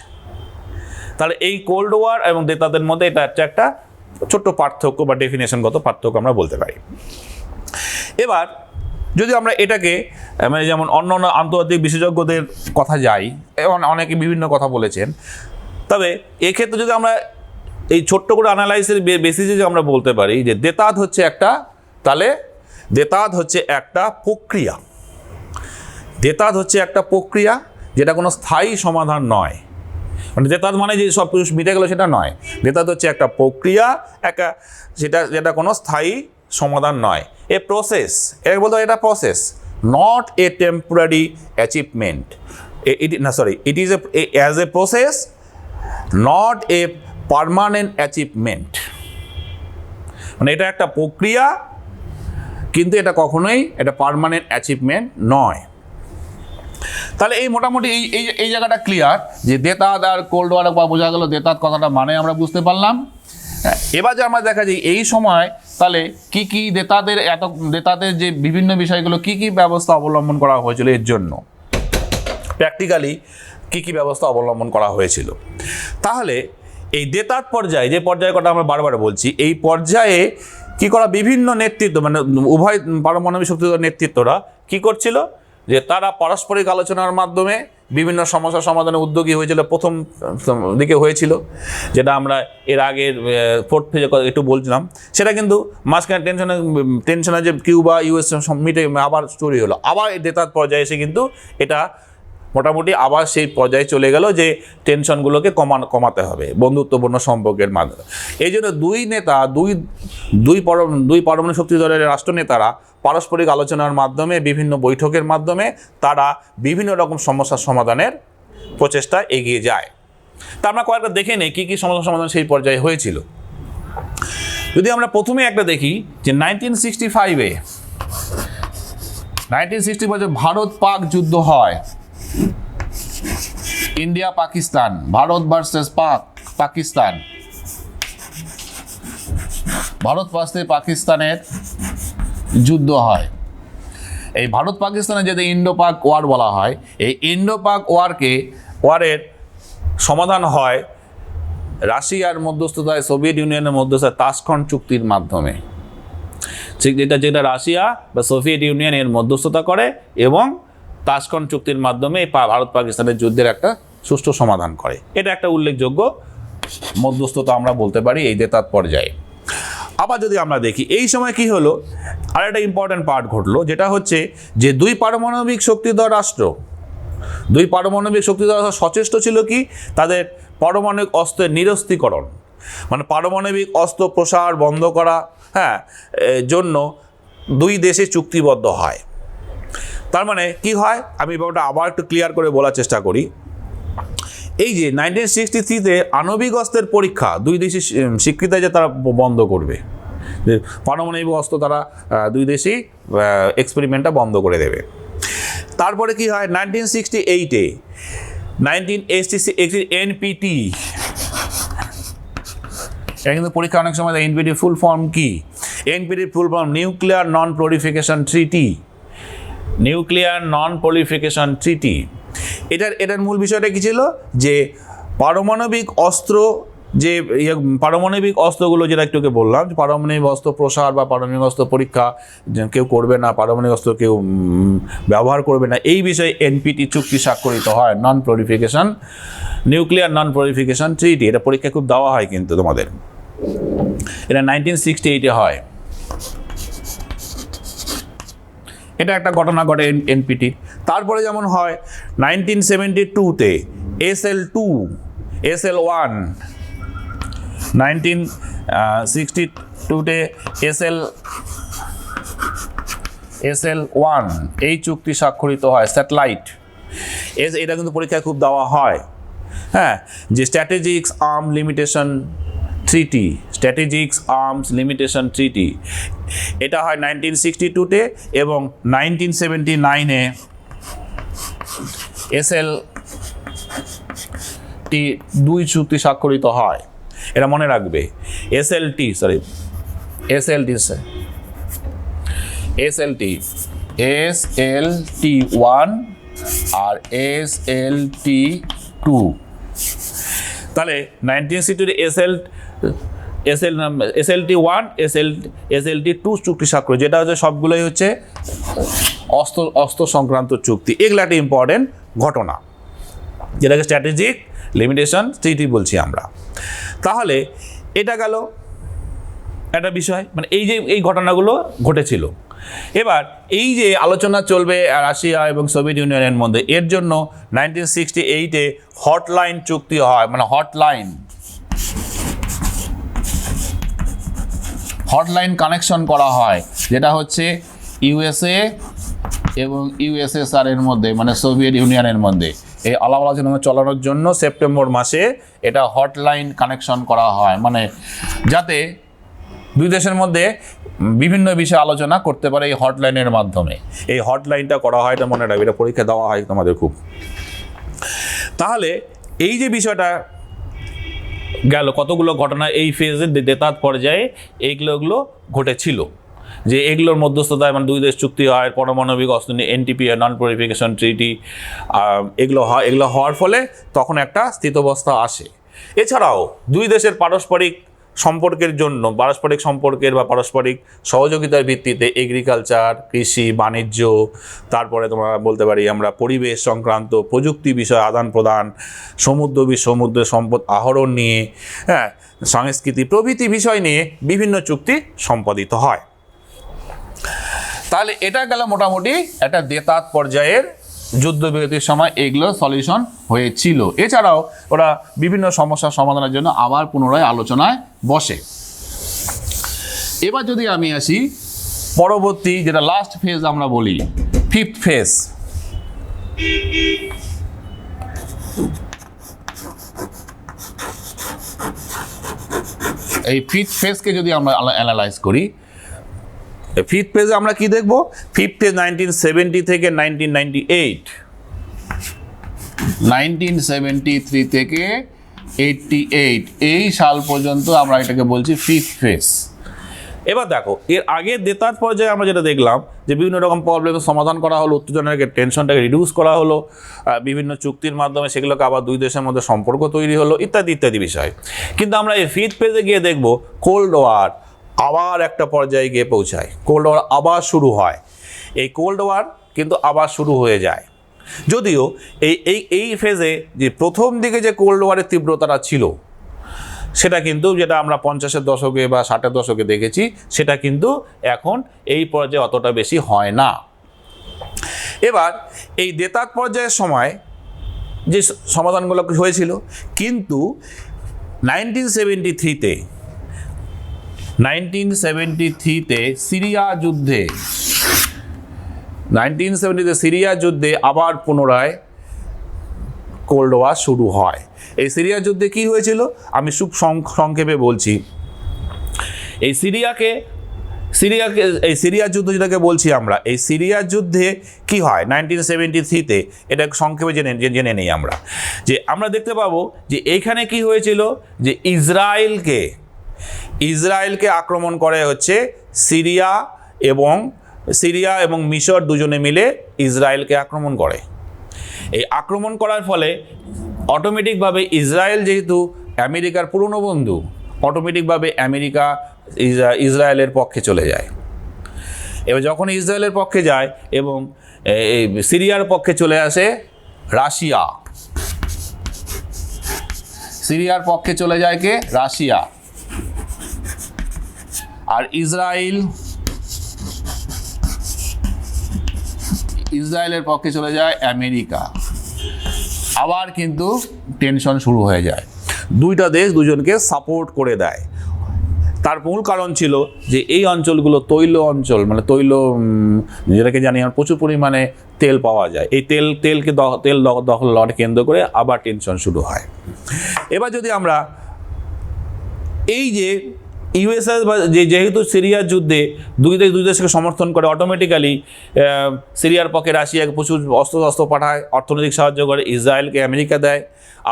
তাহলে এই কোল্ড ওয়ার এবং দেতাতের মধ্যে এটা হচ্ছে একটা ছোট্ট পার্থক্য বা ডেফিনেশনগত পার্থক্য আমরা বলতে পারি। এবার যদি আমরা এটাকে মানে যেমন অন্য অন্য আন্তর্জাতিক বিশেষজ্ঞদের কথা যাই, এবং অনেকে বিভিন্ন কথা বলেছেন, তবে এক্ষেত্রে যদি আমরা এই ছোট্ট করে অ্যানালাইসিসের বেসিসে যে আমরা বলতে পারি যে দেতাত হচ্ছে একটা, তাহলে দেতাত হচ্ছে একটা প্রক্রিয়া। দেতাত হচ্ছে একটা প্রক্রিয়া যেটা কোনো স্থায়ী সমাধান নয়। মানে দেতাত মানে যে সব কিছু মিটে গেলো সেটা নয়। দেতাত হচ্ছে একটা প্রক্রিয়া, যেটা কোনো স্থায়ী সমাধান নয়। এ প্রসেস, এর বলতে এটা process, not a temporary achievement. It is as a process, not a permanent achievement. মানে এটা একটা প্রক্রিয়া, কিন্তু এটা কখনোই এটা পার্মানেন্ট অ্যাচিভমেন্ট নয়। তাহলে এই মোটামুটি এই জায়গাটা ক্লিয়ার যে দেতাত আর কোল্ড ওয়ার বা বোঝা গেল দেতাত কথাটা মানে আমরা বুঝতে পারলাম। এবার যে আমরা দেখা যায় এই সময় তাহলে কি দেতাতের যে বিভিন্ন বিষয়গুলো কি ব্যবস্থা অবলম্বন করা হয়েছিল, এর জন্য প্র্যাকটিক্যালি কি ব্যবস্থা অবলম্বন করা হয়েছিল। তাহলে এই দেতাত পর্যায়ে, যে পর্যায়ের কথা আমরা বারবার বলছি, এই পর্যায়ে কি করা বিভিন্ন নেতৃত্ব মানে উভয় পারমাণবিক শক্তিধর নেতৃত্বরা কি করছিল, যে তারা পারস্পরিক আলোচনার মাধ্যমে বিভিন্ন সমস্যা সমাধানে উদ্যোগী হয়েছিল। প্রথম দিকে হয়েছিল, যেটা আমরা এর আগের ফোর্থ ফেজে একটু বলছিলাম, সেটা কিন্তু মাঝখানে টেনশনে যে কিউবা ইউএস মিটে আবার স্টোরি হলো, আবার এই দেতাত পর্যায়ে এসে কিন্তু এটা মোটামুটি আবার সেই পর্যায়ে চলে গেল যে টেনশনগুলোকে কমাতে হবে বন্ধুত্বপূর্ণ সম্পর্কের মাধ্যমে। এই জন্য দুই পারমাণবিক শক্তিধরের রাষ্ট্রনেতারা পারস্পরিক আলোচনার মাধ্যমে বিভিন্ন বৈঠকের মাধ্যমে তারা বিভিন্ন রকম সমস্যার সমাধানের প্রচেষ্টা এগিয়ে যায়। তা আমরা কয়েকটা দেখে নেই কী সমস্যার সমাধান সেই পর্যায়ে হয়েছিল। যদি আমরা প্রথমে একটা দেখি যে 1965 ভারত পাক যুদ্ধ হয়, India Pakistan, Bharat versus Pakistan, Bharat versus পাকিস্তানের যুদ্ধ হয়। এই ভারত পাকিস্তানের যেটা ইন্ডো পাক ওয়ার বলা হয়, এই ইন্ডো পাক ওয়ারের সমাধান হয় রাশিয়ার মধ্যস্থতায়, সোভিয়েত ইউনিয়নের মধ্যস্থতায় তাশখন্ড চুক্তির মাধ্যমে। যেটা রাশিয়া বা সোভিয়েত ইউনিয়নের মধ্যস্থতা করে এবং তাশখন্ড চুক্তির মাধ্যমে ভারত পাকিস্তানের যুদ্ধের একটা সুষ্ঠু সমাধান করে। এটা একটা উল্লেখযোগ্য মধ্যস্থতা আমরা বলতে পারি এই দেতাত পর্যায়ে। আবার যদি আমরা দেখি এই সময় কি হলো, আর একটা ইম্পর্ট্যান্ট পার্ট ঘটলো, যেটা হচ্ছে যে দুই পারমাণবিক শক্তিধর রাষ্ট্র সচেষ্ট ছিল কি তাদের পারমাণবিক অস্ত্রের নিরস্ত্রীকরণ, মানে পারমাণবিক অস্ত্র প্রসার বন্ধ করা জন্য দুই দেশে চুক্তিবদ্ধ হয়। তার মানে কি হয়, আমি ব্যাপারটা আবার একটু ক্লিয়ার করে বলার চেষ্টা করি। এই যে 1963-তে আণবিক অস্ত্রের পরীক্ষা দুই দেশই স্বীকৃত যে তারা বন্ধ করবে, যে পারমাণবিক অস্ত্র তারা দুই দেশই এক্সপেরিমেন্টটা বন্ধ করে দেবে। তারপরে কি হয়, 1968-এ এনপিটি, এটা কিন্তু পরীক্ষা অনেক সময় এনপিটি ফুল ফর্ম কি, এনপিটির ফুল ফর্ম নিউক্লিয়ার নন প্রলিফিকেশন ট্রিটি, নিউক্লিয়ার নন প্রলিফিকেশন ট্রিটি। এটার মূল বিষয়টা কি ছিল, যে পারমাণবিক অস্ত্র, যে পারমাণবিক অস্ত্রগুলো যেটা একটুকে বললাম, পারমাণবিক অস্ত্র প্রসার বা পারমাণবিক অস্ত্র পরীক্ষা কেউ করবে না, পারমাণবিক অস্ত্র কেউ ব্যবহার করবে না, এই বিষয়ে এনপিটি চুক্তি স্বাক্ষরিত হয়, নন প্রলিফিকেশন, নিউক্লিয়ার নন প্রলিফিকেশন ট্রিটি। এটা পরীক্ষা খুব দেওয়া হয় কিন্তু তোমাদের, এটা 1968-এ হয়। এটা একটা ঘটনা ঘটে এনপিটি। তারপরে যেমন হয় 1972-তে SL2, SL1, 1962-তে SL1 এই চুক্তি স্বাক্ষরিত হয়, স্যাটেলাইট। এটা কিন্তু পরীক্ষায় খুব দেওয়া হয়। হ্যাঁ, যে স্ট্র্যাটেজিক আর্ম লিমিটেশন ট্রিটি, স্ট্র্যাটেজিক আর্মস লিমিটেশন ট্রিটি, এটা হয় 1962-তে, এবং 1979-এ SLT2 চুক্তি স্বাক্ষরিত হয়। এটা মনে রাখবে, SLT1 আর SLT2। তাহলে 1962-তে SLT1 SLT2 চুক্তি স্বাক্ষর, যেটা হচ্ছে সবগুলোই হচ্ছে অস্ত্র সংক্রান্ত চুক্তি। এগুলো একটা ইম্পর্টেন্ট ঘটনা, যেটাকে স্ট্র্যাটেজিক লিমিটেশন ট্রিটি বলছি আমরা। তাহলে এটা গেল একটা বিষয়, মানে এই ঘটনাগুলো ঘটেছিল। এবার এই যে আলোচনা চলবে রাশিয়া এবং সোভিয়েত ইউনিয়নের মধ্যে, এর জন্য 1968-এ হটলাইন চুক্তি হয়, মানে হটলাইন কানেকশন করা হয়, যেটা হচ্ছে ইউএসএ এবং ইউএসএসআর এর মধ্যে, মানে সোভিয়েত ইউনিয়নের মধ্যে। এই আলাপ আলোচনা চালানোর জন্য সেপ্টেম্বর মাসে এটা হটলাইন কানেকশন করা হয়, মানে যাতে দুই দেশের মধ্যে বিভিন্ন বিষয়ে আলোচনা করতে পারে এই হটলাইনের মাধ্যমে। এই হটলাইনটা করা হয়, এটা মনে রাখবে, এটা পরীক্ষা দেওয়া হয় তোমাদের খুব। তাহলে এই যে বিষয়টা গেল, কতগুলো ঘটনা এই ফেজে দেতাত পর্যায়ে এইগুলো ঘটেছিল, যে এগুলোর মধ্যস্থতায় মানে দুই দেশ চুক্তি হয়, পারমাণবিক অস্ত্র নিয়ে এনটিপি, নন প্রলিফিকেশন ট্রিটি, এগুলো হওয়ার ফলে তখন একটা স্থিতাবস্থা আসে। এছাড়াও দুই দেশের পারস্পরিক সম্পর্কের জন্য, পারস্পরিক সম্পর্কের বা পারস্পরিক সহযোগিতার ভিত্তিতে এগ্রিকালচার, কৃষি, বাণিজ্য, তারপরে তোমরা বলতে পারি আমরা পরিবেশ সংক্রান্ত প্রযুক্তি বিষয় আদান প্রদান, সমুদ্র সম্পদ আহরণ নিয়ে, হ্যাঁ, সংস্কৃতি প্রভৃতি বিষয় নিয়ে বিভিন্ন চুক্তি সম্পাদিত হয়। তাহলে এটা গেল মোটামুটি একটা দেতাত পর্যায়ের যুদ্ধবিরতির সময় এগুলো সলিউশন হয়েছিল। এছাড়াও ওরা বিভিন্ন সমস্যার সমাধানের জন্য আবার পুনরায় আলোচনায় বসে। এবার যদি আমি আসি পরবর্তী, যেটা লাস্ট ফেজ আমরা বলি, ফিফথ ফেজ। এই ফিফথ ফেজকে যদি আমরা অ্যানালাইজ করি, ফিফথ ফেজে আমরা কি দেখব? ফিফথ ফেজ 1970 থেকে 1998, 1973 থেকে 88 এই সাল পর্যন্ত আমরা এটাকে বলছি ফিফথ ফেজ। এবার দেখো, এর আগের দেতাত পর্যায়ে আমরা যেটা দেখলাম, যে বিভিন্ন রকম প্রবলেমের সমাধান করা হলো, উত্তেজনাকে, টেনশনটাকে রিডিউস করা হলো, বিভিন্ন চুক্তির মাধ্যমে সেগুলোকে আবার দুই দেশের মধ্যে সম্পর্ক তৈরি হলো, ইত্যাদি ইত্যাদি বিষয়। কিন্তু আমরা এই ফিফথ ফেজে গিয়ে দেখব কোল্ড ওয়ার আবার একটা পর্যায়ে গিয়ে পৌঁছায়, কোল্ড ওয়ার আবার শুরু হয়। এই কোল্ড ওয়ার কিন্তু আবার শুরু হয়ে যায়, যদিও এই ফেজে যে প্রথম দিকে যে কোল্ড ওয়ারের তীব্রতাটা ছিল, সেটা কিন্তু যেটা আমরা 50-এর দশকে বা 60-এর দশকে দেখেছি, সেটা কিন্তু এখন এই পর্যায়ে অতটা বেশি হয় না। এবার এই দেতাত পর্যায়ের সময় যে সমাধানগুলো হয়েছিল, কিন্তু 1973-তে সিরিয়া যুদ্ধে 1970-তে সিরিয়ার যুদ্ধে আবার পুনরায় কোল্ড ওয়ার শুরু হয়। এই সিরিয়ার যুদ্ধে কি হয়েছিল আমি খুব সংক্ষেপে বলছি। এই সিরিয়ার যুদ্ধ যেটাকে বলছি আমরা, এই সিরিয়ার যুদ্ধে কি হয় 1973-তে, এটা সংক্ষেপে জেনে নেই আমরা। যে আমরা দেখতে পাবো যে এইখানে কি হয়েছিল, যে ইসরায়েলকে আক্রমণ করে হচ্ছে সিরিয়া এবং মিশর দুজনে মিলে ইসরায়েলকে আক্রমণ করে। এই আক্রমণ করার ফলে অটোমেটিকভাবে ইসরায়েল যেহেতু আমেরিকার পুরনো বন্ধু, অটোমেটিকভাবে আমেরিকা ইসরায়েলের পক্ষে চলে যায়। এবার যখন ইসরায়েলের পক্ষে যায় এবং সিরিয়ার পক্ষে চলে আসে রাশিয়া, সিরিয়ার পক্ষে চলে যায় কে? রাশিয়া। আর ইসরায়েলের পক্ষে চলে যায় আমেরিকা। আবার কিন্তু টেনশন শুরু হয়ে যায়, দুইটা দেশ দুজনকে সাপোর্ট করে দেয়। তার মূল কারণ ছিল যে এই অঞ্চলগুলো তৈল অঞ্চল, মানে তৈল যেটাকে জানি আমরা প্রচুর পরিমাণে তেল পাওয়া যায়। এই তেল দখল কেন্দ্র করে আবার টেনশন শুরু হয়। এবার যদি আমরা এই যে ইউএসএ যেহেতু সিরিয়ার যুদ্ধে দুই দেশকে সমর্থন করে, অটোমেটিক্যালি সিরিয়ার পক্ষে রাশিয়াকে প্রচুর অস্ত্র পাঠায়, অর্থনৈতিক সাহায্য করে, ইসরায়েলকে আমেরিকা দেয়।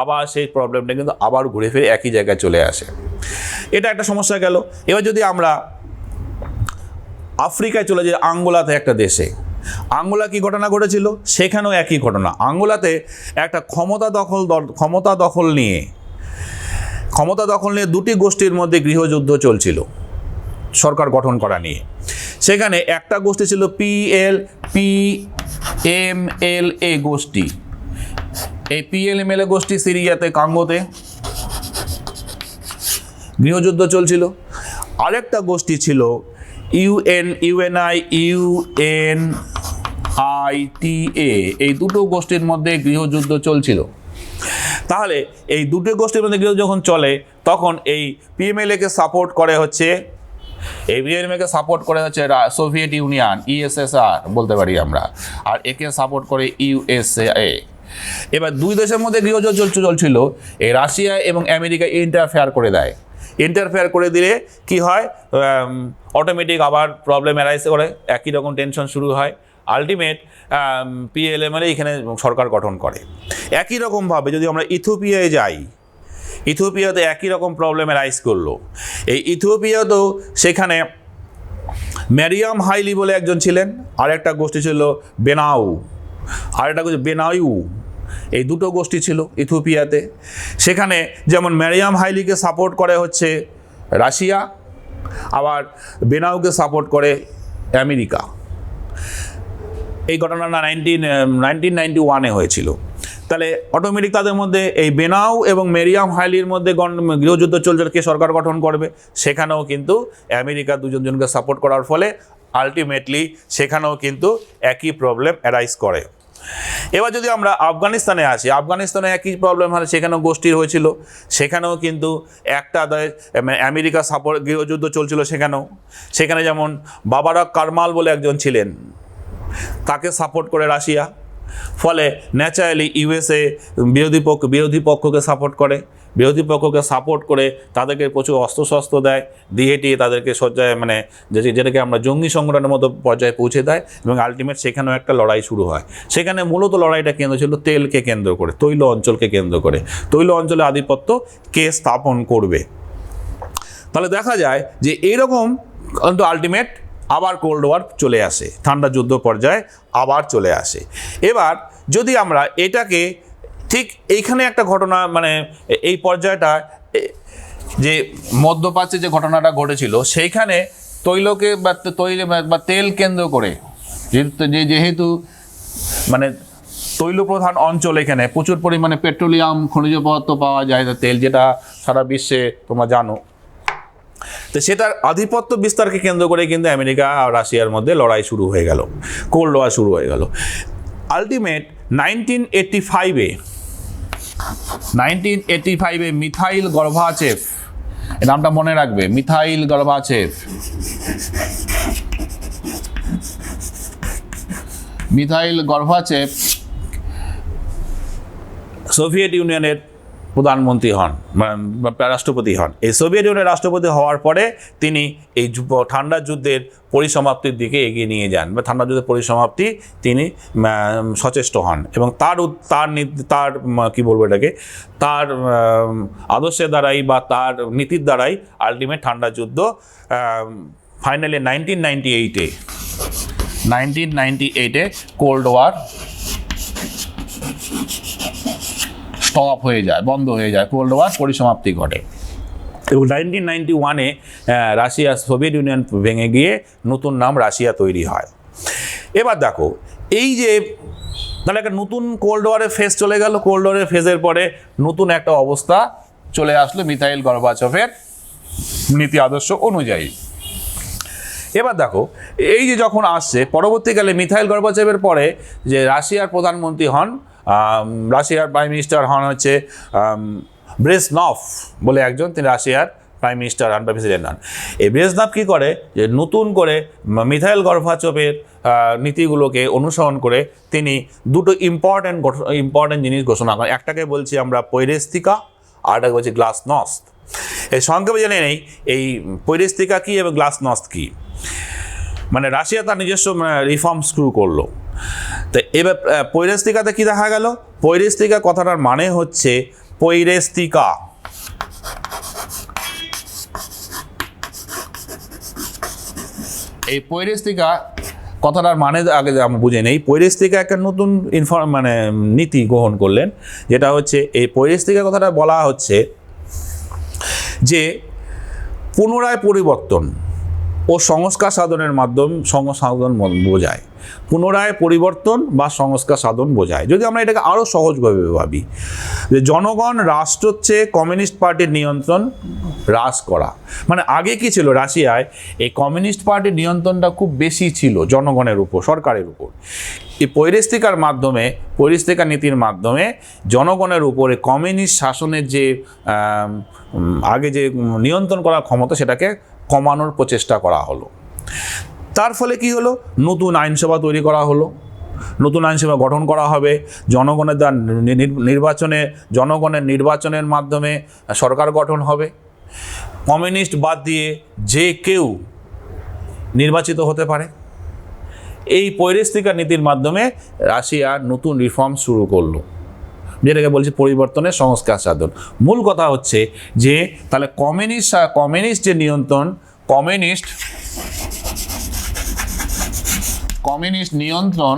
আবার সেই প্রবলেমটা কিন্তু আবার ঘুরে ফিরে একই জায়গায় চলে আসে। এটা একটা সমস্যা গেল। এবার যদি আমরা আফ্রিকায় চলে যাই, আঙ্গোলাতে একটা দেশে, আঙ্গোলা কি ঘটনা ঘটেছিল, সেখানেও একই ঘটনা। আঙ্গোলাতে একটা ক্ষমতা দখল নিয়ে দুটি গোষ্ঠীর মধ্যে গৃহযুদ্ধ চলছিল সরকার গঠন করা নিয়ে। সেখানে একটা গোষ্ঠী ছিল PMLA গোষ্ঠী। এই PMLA গোষ্ঠী সিরিয়াতে কাঙ্গোতে গৃহযুদ্ধ চলছিল। আরেকটা গোষ্ঠী ছিল UNITA, এই দুটো গোষ্ঠীর মধ্যে গৃহযুদ্ধ চলছিল। তাহলে এই দুটো গোষ্ঠীর মধ্যে গৃহযুদ্ধ যখন চলে, তখন এই PMLA-কে সাপোর্ট করে হচ্ছে সোভিয়েত ইউনিয়ন, USSR বলতে পারি আমরা, আর একে সাপোর্ট করে USA। এবার দুই দেশের মধ্যে গৃহযুদ্ধ চলছিল, এই রাশিয়া এবং আমেরিকা ইন্টারফেয়ার করে দিলে কি হয়, অটোমেটিক আবার প্রবলেম অ্যারাইজ করে, একই রকম টেনশন শুরু হয়। আলটিমেট PLML এখানে সরকার গঠন করে। একই রকমভাবে যদি আমরা ইথিওপিয়ায় যাই, ইথিওপিয়াতে একই রকম প্রবলেম অ্যারাইজ করলো। এই ইথিওপিয়াতেও সেখানে ম্যারিয়াম হাইলি বলে একজন ছিলেন, আর একটা গোষ্ঠী ছিল বেনায়ু। এই দুটো গোষ্ঠী ছিল ইথিওপিয়াতে। সেখানে যেমন ম্যারিয়াম হাইলিকে সাপোর্ট করে হচ্ছে রাশিয়া, আবার বেনাউকে সাপোর্ট করে আমেরিকা। এই ঘটনাটা 1991-এ হয়েছিল। তাহলে অটোমেটিক তাদের মধ্যে এই বেনাউ এবং মেরিয়াম হাইলির মধ্যে গৃহযুদ্ধ চলছে, কে সরকার গঠন করবে। সেখানেও কিন্তু আমেরিকা দুজনকে সাপোর্ট করার ফলে আলটিমেটলি সেখানেও কিন্তু একই প্রবলেম অ্যারাইজ করে। এবার যদি আমরা আফগানিস্তানে আসি, আফগানিস্তানে একই প্রবলেম হলে সেখানেও গোষ্ঠীর হয়েছিল, সেখানেও কিন্তু একটা আমেরিকা সাপোর্ট গৃহযুদ্ধ চলছিল। সেখানে যেমন বাবারাক কারমাল বলে একজন ছিলেন, তাকে সাপোর্ট করে রাশিয়া। ফলে ন্যাচারালি USA বিরোধী পক্ষকে সাপোর্ট করে তাদেরকে প্রচুর অস্ত্রশস্ত্র দেয়, দিয়ে তাদেরকে সজ্জায় মানে যেটাকে আমরা জঙ্গি সংগঠনের মতো পর্যায়ে পৌঁছে দেয়, এবং আলটিমেট সেখানেও একটা লড়াই শুরু হয়। সেখানে মূলত লড়াইটা কেন্দ্র ছিল তেলকে কেন্দ্র করে, তৈল অঞ্চলকে কেন্দ্র করে, তৈল অঞ্চলে আধিপত্য কে স্থাপন করবে। তাহলে দেখা যায় যে এইরকম কিন্তু আলটিমেট আবার কোল্ড ওয়ার চলে আসে, ঠান্ডা যুদ্ধ পর্যায়ে আবার চলে আসে। এবার যদি আমরা এটাকে ঠিক এইখানে একটা ঘটনা, মানে এই পর্যায়টা যে মধ্যপ্রাচ্যে যে ঘটনাটা ঘটেছিল, সেইখানে তৈলকে বা তেল কেন্দ্র করে, যেহেতু মানে তৈল প্রধান অঞ্চল, এখানে প্রচুর পরিমাণে পেট্রোলিয়াম খনিজ পদার্থ পাওয়া যায়, তেল যেটা সারা বিশ্বে তোমরা জানো। তো সেটার আধিপত্য বিস্তারকে কেন্দ্র করে কিন্তু আমেরিকা আর রাশিয়ার মধ্যে লড়াই শুরু হয়ে গেল, কোল্ড ওয়ার শুরু হয়ে গেল। আলটিমেট 1985-এ মিখাইল গর্বাচেভ, এই নামটা মনে রাখবে, Mikhail Gorbachev Mikhail Gorbachev Soviet ইউনিয়নের প্রধানমন্ত্রী হন, রাষ্ট্রপতি হন। এই সোভিয়েত ইউনিয়নের রাষ্ট্রপতি হওয়ার পরে তিনি এই ঠান্ডা যুদ্ধের পরিসমাপ্তির দিকে এগিয়ে নিয়ে যান, বা ঠান্ডা যুদ্ধের পরিসমাপ্তি তিনি সচেষ্ট হন, এবং তার কি বলবো এটাকে, তার আদর্শের দ্বারাই বা তার নীতির দ্বারাই আলটিমেট ঠান্ডা যুদ্ধ ফাইনালি 1998-এ কোল্ড ওয়ার স্টপ হয়ে যায়, বন্ধ হয়ে যায়, কোল্ড ওয়ার পরিসমাপ্তি ঘটে। এবং 1991-এ রাশিয়া, সোভিয়েত ইউনিয়ন ভেঙে গিয়ে নতুন নাম রাশিয়া তৈরি হয়। এবার দেখো, এই যে তাহলে একটা নতুন কোল্ড ওয়ারের ফেজ চলে গেল, কোল্ড ওয়ারের ফেজের পরে নতুন একটা অবস্থা চলে আসলো মিখাইল গর্বাচেভের নীতি আদর্শ অনুযায়ী। এবার দেখো, এই যে যখন আসছে পরবর্তীকালে মিখাইল গর্বাচেভের পরে যে রাশিয়ার প্রধানমন্ত্রী হন, রাশিয়ার প্রাইম মিনিস্টার হন হচ্ছে ব্রেজনেভ বলে একজন, তিনি রাশিয়ার প্রাইম মিনিস্টার হন বা প্রেসিডেন্ট হন। এই ব্রেজনেভ কী করে, যে নতুন করে মিখাইল গর্বাচেভের নীতিগুলোকে অনুসরণ করে তিনি দুটো ইম্পর্টেন্ট জিনিস ঘোষণা করেন। একটাকে বলছি আমরা পৈরেস্তিকা, আর একটাকে বলছি গ্লাসনস্ট। এই সংক্ষেপে জেনে নেই এই পৈরেস্তিকা কী এবং গ্লাসনস্ট কী। মানে রাশিয়া তার নিজস্ব রিফর্ম শুরু করলো। তো এবার পৈরেস্তিকাতে কী দেখা গেল, পৈরেস্তিকা কথাটার মানে হচ্ছে পৈরেস্তিকা, এই পৈরেস্তিকা কথাটার মানে আগে আমরা বুঝে নেই। পৈরেস্তিকা একটা নতুন নীতি গ্রহণ করলেন, যেটা হচ্ছে এই পৈরেস্তিকা কথাটা বলা হচ্ছে যে পুনরায় পরিবর্তন ও সংস্কার সাধনের সংস্কার বোঝায়, পুনরায় পরিবর্তন বা সংস্কার সাধন বোঝায়। যদি আমরা এটাকে আরও সহজভাবে ভাবি, যে জনগণ রাষ্ট্রের চেয়ে কমিউনিস্ট পার্টির নিয়ন্ত্রণ হ্রাস করা। মানে আগে কি ছিল, রাশিয়ায় এই কমিউনিস্ট পার্টির নিয়ন্ত্রণটা খুব বেশি ছিল জনগণের উপর, সরকারের উপর। এই পৈরেস্তিকা নীতির মাধ্যমে জনগণের উপরে কমিউনিস্ট শাসনের যে আগে যে নিয়ন্ত্রণ করার ক্ষমতা, সেটাকে কমানোর প্রচেষ্টা করা হলো। তার ফলে কি হলো, নতুন আইনসভা তৈরি করা হলো, নতুন আইনসভা গঠন করা হবে, জনগণের নির্বাচনের মাধ্যমে সরকার গঠন হবে, কমিউনিস্ট বাদ দিয়ে যে কেউ নির্বাচিত হতে পারে। এই পৈরেস্তিকা নীতির মাধ্যমে রাশিয়া নতুন রিফর্ম শুরু করলো, যেটাকে বলছি পরিবর্তনের সংস্কার সাধন। মূল কথা হচ্ছে যে তাহলে কমিউনিস্ট যে নিয়ন্ত্রণ, কমিউনিস্ট নিয়ন্ত্রণ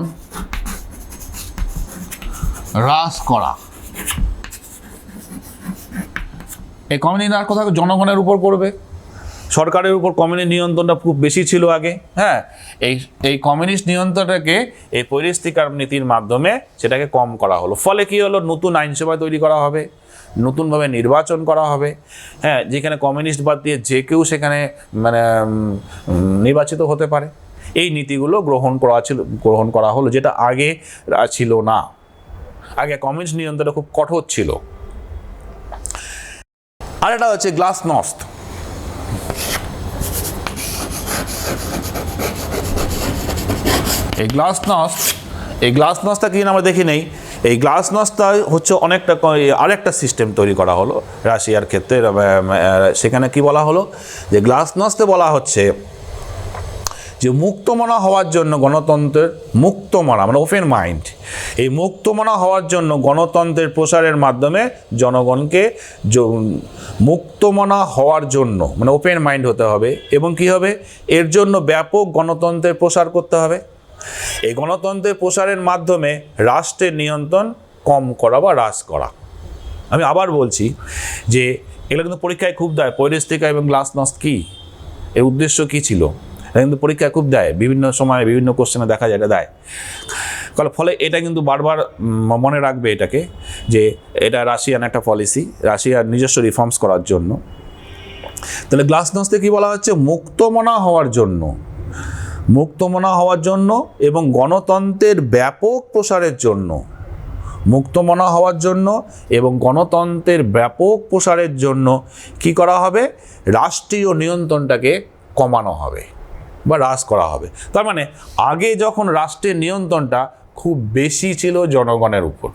হ্রাস করা। এই কমিউনিস্ট আর কথা জনগণের উপর করবে, সরকারের উপর কমিউনিস্ট নিয়ন্ত্রণটা খুব বেশি ছিল আগে। হ্যাঁ, এই কমিউনিস্ট নিয়ন্ত্রণটাকে এই পৈরেস্তিকার নীতির মাধ্যমে সেটাকে কম করা হলো। ফলে কি হলো, নতুন আইনসভা তৈরি করা হবে, নতুনভাবে নির্বাচন করা হবে। হ্যাঁ, যেখানে কমিউনিস্ট বাদ দিয়ে যে কেউ সেখানে নির্বাচিত হতে পারে। এই নীতিগুলো গ্রহণ করা হলো, যেটা আগে ছিল না। আগে কমিউনিস্ট নিয়ন্ত্রণটা খুব কঠোর ছিল। আর এটা হচ্ছে গ্লাসনস্ট। এই গ্লাসনস্টটা কি আমরা দেখি নেই। এই গ্লাসনস্টটা হচ্ছে অনেকটা আরেকটা সিস্টেম তৈরি করা হলো রাশিয়ার ক্ষেত্রে। সেখানে কি বলা হলো, যে গ্লাসনস্টে বলা হচ্ছে যে মুক্তমনা হওয়ার জন্য গণতন্ত্রের মুক্তমনা মানে ওপেন মাইন্ড, এই মুক্তমনা হওয়ার জন্য গণতন্ত্রের প্রসারের মাধ্যমে জনগণকে মুক্তমনা হওয়ার জন্য মানে ওপেন মাইন্ড হতে হবে, এবং কি হবে, এর জন্য ব্যাপক গণতন্ত্রের প্রসার করতে হবে। এই গণতন্ত্রের প্রসারের মাধ্যমে রাষ্ট্রের নিয়ন্ত্রণ কম করা বা হ্রাস করা। আমি আবার বলছি যে এগুলো কিন্তু পরীক্ষায় খুব দেয়, পৈরেস্তিকা এবং গ্লাসনস্ট কী, এর উদ্দেশ্য কী ছিল, এটা কিন্তু পরীক্ষায় খুব দেয়, বিভিন্ন সময় বিভিন্ন কোশ্চেনে দেখা যায় এটা দেয়। ফলে এটা কিন্তু বারবার মনে রাখবে এটাকে, যে এটা রাশিয়ান একটা পলিসি, রাশিয়ার নিজস্ব রিফর্মস করার জন্য। তাহলে গ্লাসনস্টে কী বলা হচ্ছে, মুক্তমনা হওয়ার জন্য এবং গণতন্ত্রের ব্যাপক প্রসারের জন্য, মুক্তমনা হওয়ার জন্য এবং গণতন্ত্রের ব্যাপক প্রসারের জন্য কি করা হবে, রাষ্ট্রীয় নিয়ন্ত্রণটাকে কমানো হবে। বা হ্রাস করা হবে। তার মানে আগে যখন রাষ্ট্রের নিয়ন্ত্রণটা খুব বেশি ছিল জনগণের উপর,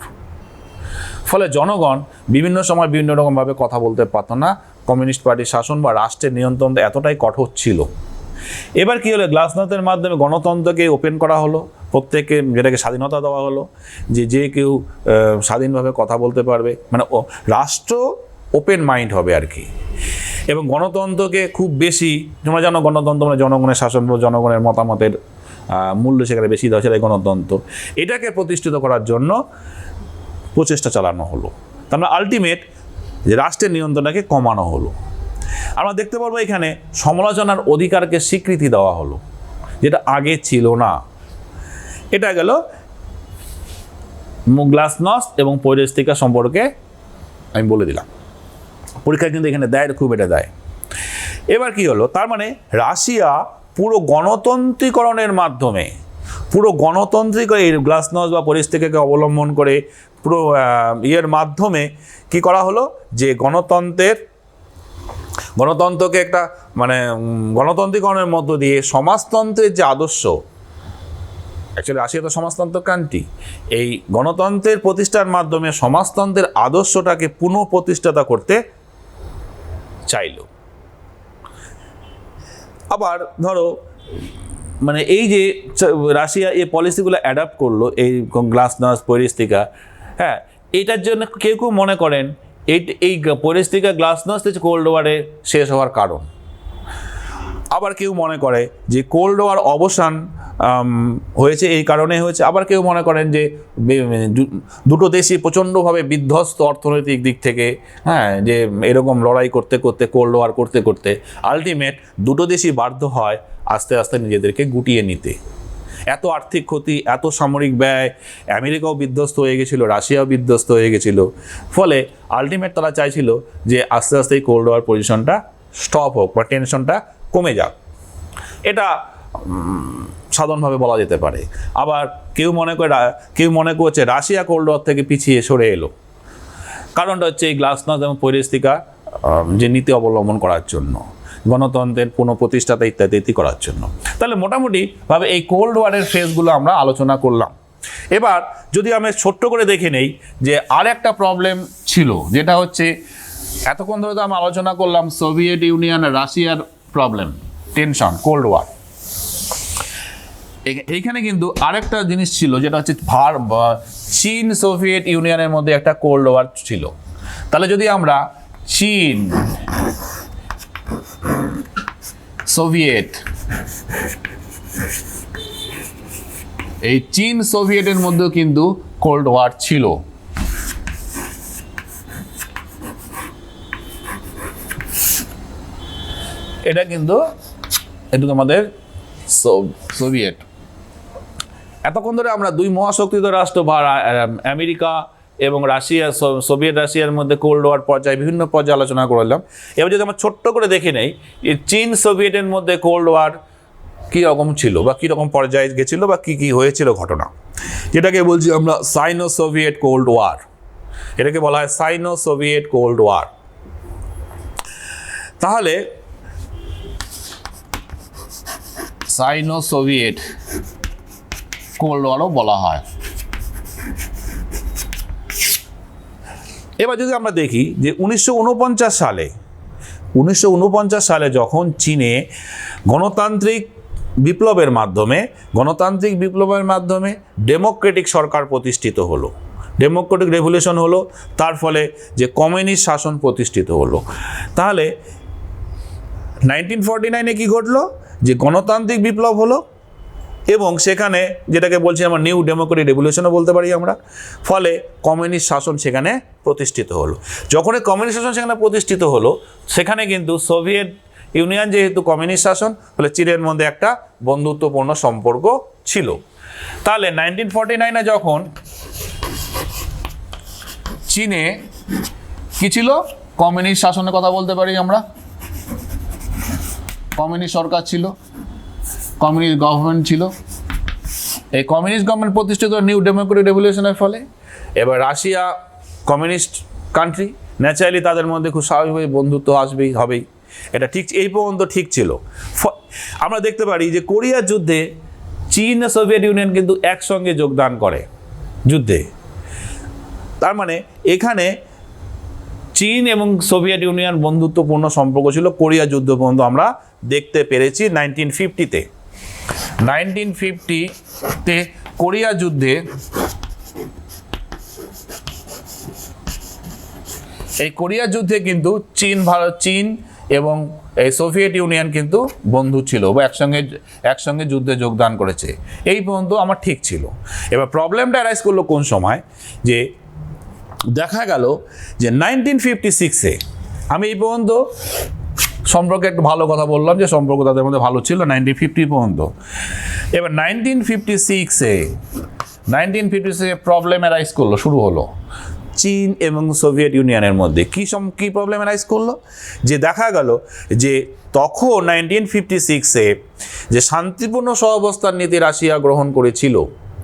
ফলে জনগণ বিভিন্ন সময় বিভিন্ন রকমভাবে কথা বলতে পারতো না, কমিউনিস্ট পার্টির শাসন বা রাষ্ট্রের নিয়ন্ত্রণ এতটাই কঠোর ছিল। এবার কি হলো, গ্লাসনোস্টের মাধ্যমে গণতন্ত্রকে ওপেন করা হলো, প্রত্যেককে যেটাকে স্বাধীনতা দেওয়া হলো, যে কেউ স্বাধীনভাবে কথা বলতে পারবে, মানে রাষ্ট্র ওপেন মাইন্ড হবে আর কি। এবং গণতন্ত্রকে খুব বেশি, তোমরা জানো গণতন্ত্র মানে জনগণের শাসন, জনগণের মতামতের মূল্য সেখানে বেশি দেওয়া, সেটাই গণতন্ত্র। এটাকে প্রতিষ্ঠিত করার জন্য প্রচেষ্টা চালানো হলো। তার মানে আলটিমেট যে রাষ্ট্রের নিয়ন্ত্রণটাকে কমানো হলো। আমরা দেখতে পারবো এখানে সমালোচনার অধিকারকে স্বীকৃতি দেওয়া হলো, যেটা আগে ছিল না। এটা গেল গ্লাসনোস্ট এবং পৈরেস্তিকা সম্পর্কে আমি বলে দিলাম। পরীক্ষা কিন্তু এখানে দেয়, খুব এটা দেয়। এবার কি হলো, তার মানে রাশিয়া পুরো গণতন্ত্রীকরণের মাধ্যমে, পুরো গণতন্ত্রিক এই গ্লাসনোস্ট বা পৈরেস্তিকাকে অবলম্বন করে পুরো ইয়ের মাধ্যমে কি করা হলো, যে গণতন্ত্রকে একটা মানে গণতন্ত্রীকরণের মধ্য দিয়ে সমাজতন্ত্রের যে আদর্শ, অ্যাকচুয়ালি রাশিয়া তো সমাজতন্ত্র কান্ট্রি, এই গণতন্ত্রের প্রতিষ্ঠার মাধ্যমে সমাজতন্ত্রের আদর্শটাকে পুনঃপ্রতিষ্ঠাতা করতে চাইল। আবার ধরো মানে এই যে রাশিয়া এই পলিসিগুলো অ্যাডাপ্ট করলো, এই গ্লাসনোস্ট পৈরেস্তিকা, হ্যাঁ, এইটার জন্য কেউ কেউ মনে করেন এই পৈরেস্তিকা গ্লাসনোস্ট হচ্ছে কোল্ড ওয়ারে শেষ হওয়ার কারণ। আবার কেউ মনে করে যে কোল্ড ওয়ার অবসান হয়েছে এই কারণে হয়েছে। আবার কেউ মনে করেন যে দুটো দেশই প্রচণ্ডভাবে বিধ্বস্ত অর্থনৈতিক দিক থেকে, হ্যাঁ, যে এরকম লড়াই করতে করতে, কোল্ড ওয়ার করতে করতে আলটিমেট দুটো দেশই বাধ্য হয় আস্তে আস্তে নিজেদেরকে গুটিয়ে নিতে। এত আর্থিক ক্ষতি, এত সামরিক ব্যয়, আমেরিকাও বিধ্বস্ত হয়ে গেছিলো, রাশিয়াও বিধ্বস্ত হয়ে গেছিলো, ফলে আলটিমেট তারা চাইছিল যে আস্তে আস্তে এই কোল্ড ওয়ার পজিশনটা স্টপ হোক বা টেনশনটা কমে যাক। এটা সাধারণভাবে বলা যেতে পারে। আবার কেউ মনে করছে রাশিয়া কোল্ড ওয়ার থেকে পিছিয়ে সরে এলো, কারণটা হচ্ছে এই গ্লাসনোস্ট এবং পৈরেস্তিকা যে নীতি অবলম্বন করার জন্য, গণতন্ত্রের পুনঃপ্রতিষ্ঠাতা ইত্যাদি করার জন্য। তাহলে মোটামুটিভাবে এই কোল্ড ওয়ারের ফেজগুলো আমরা আলোচনা করলাম। এবার যদি আমরা ছোট্ট করে দেখে নেই যে আর একটা প্রবলেম ছিল, যেটা হচ্ছে এতক্ষণ ধরে তো আমরা আলোচনা করলাম সোভিয়েত ইউনিয়ন আর রাশিয়ার প্রবলেম, টেনশন, কোল্ড ওয়ার। এইখানে কিন্তু আরেকটা জিনিস ছিল, যেটা হচ্ছে চীন সোভিয়েত ইউনিয়নের মধ্যে একটা কোল্ড ওয়ার ছিল। তাহলে যদি আমরা চীন সোভিয়েত, এই চীন সোভিয়েতের মধ্যেও কিন্তু কোল্ড ওয়ার ছিল। এটা কিন্তু আমাদের সোভিয়েত। এতক্ষণ ধরে আমরা দুই মহাশক্তিত রাষ্ট্র বা আমেরিকা এবং রাশিয়া, সোভিয়েত রাশিয়ার মধ্যে কোল্ড ওয়ার পর্যায়ে বিভিন্ন পর্যায়ে আলোচনা করলাম। এবার যদি আমরা ছোট্ট করে দেখে নেই এই চীন সোভিয়েতের মধ্যে কোল্ড ওয়ার কী রকম ছিল বা কী রকম পর্যায়ে গেছিলো বা কী কী হয়েছিল ঘটনা, যেটাকে বলছি আমরা সাইনো সোভিয়েত কোল্ড ওয়ার। এটাকে বলা হয় সাইনো সোভিয়েত কোল্ড ওয়ার। তাহলে সাইনো সোভিয়েত কোল্ড ওয়ারও বলা হয়। এবার যদি আমরা দেখি যে 1949 সালে যখন চীনে গণতান্ত্রিক বিপ্লবের মাধ্যমে ডেমোক্রেটিক সরকার প্রতিষ্ঠিত হলো, ডেমোক্রেটিক রেভলিউশন হলো, তার ফলে যে কমিউনিস্ট শাসন প্রতিষ্ঠিত হলো। তাহলে 1949-এ কি ঘটলো, যে গণতান্ত্রিক বিপ্লব হলো এবং সেখানে যেটাকে বলছি আমরা নিউ ডেমোক্রেটিক রেভলিউশনও বলতে পারি আমরা, ফলে কমিউনিস্ট শাসন সেখানে প্রতিষ্ঠিত হলো। যখন এই কমিউনিস্ট শাসন সেখানে প্রতিষ্ঠিত হলো, সেখানে কিন্তু সোভিয়েত ইউনিয়ন যেহেতু কমিউনিস্ট শাসন, ফলে চীনের মধ্যে একটা বন্ধুত্বপূর্ণ সম্পর্ক ছিল। তাহলে 1949-এ যখন চীনে কি ছিল, কমিউনিস্ট শাসনের কথা বলতে পারি আমরা, কমিউনিস্ট সরকার ছিল, কমিউনিস্ট গভর্নমেন্ট ছিল। এই কমিউনিস্ট গভর্নমেন্ট প্রতিষ্ঠিত নিউ ডেমোক্রেটিক রেভলিউশনের ফলে এবার রাশিয়া কমিউনিস্ট কান্ট্রি, ন্যাচারালি তাদের মধ্যে খুব স্বাভাবিকভাবে বন্ধুত্ব হবেই। এটা ঠিক এই পর্যন্ত ঠিক ছিল। আমরা দেখতে পারি যে কোরিয়ার যুদ্ধে চীন ও সোভিয়েত ইউনিয়ন কিন্তু একসঙ্গে যোগদান করে যুদ্ধে। তার মানে এখানে চীন এবং সোভিয়েত ইউনিয়ন বন্ধুত্বপূর্ণ সম্পর্ক ছিল কোরিয়া যুদ্ধ পর্যন্ত আমরা দেখতে পেরেছি 1950-তে। 1950-তে কোরিয়া যুদ্ধে এই কোরিয়া যুদ্ধে কিন্তু চীন এবং এই সোভিয়েত ইউনিয়ন কিন্তু বন্ধু ছিল বা একসঙ্গে যুদ্ধে যোগদান করেছে, এই পর্যন্ত আমার ঠিক ছিল। এবার প্রবলেমটা অ্যারাইজ করলো কোন সময়, যে দেখা গেল যে 1956-এ, আমি এই পর্যন্ত সম্পর্কে একটু ভালো কথা বললাম যে সম্পর্ক তাদের মধ্যে ভালো ছিল 1950 পর্যন্ত। এবার 1956-এ প্রবলেম অ্যারাইজ করলো, শুরু হলো চীন এবং সোভিয়েত ইউনিয়নের মধ্যে। কি প্রবলেম অ্যারাইজ করলো, যে দেখা গেল যে তখন 1956-এ যে শান্তিপূর্ণ সহাবস্থান নীতি রাশিয়া গ্রহণ করেছিল,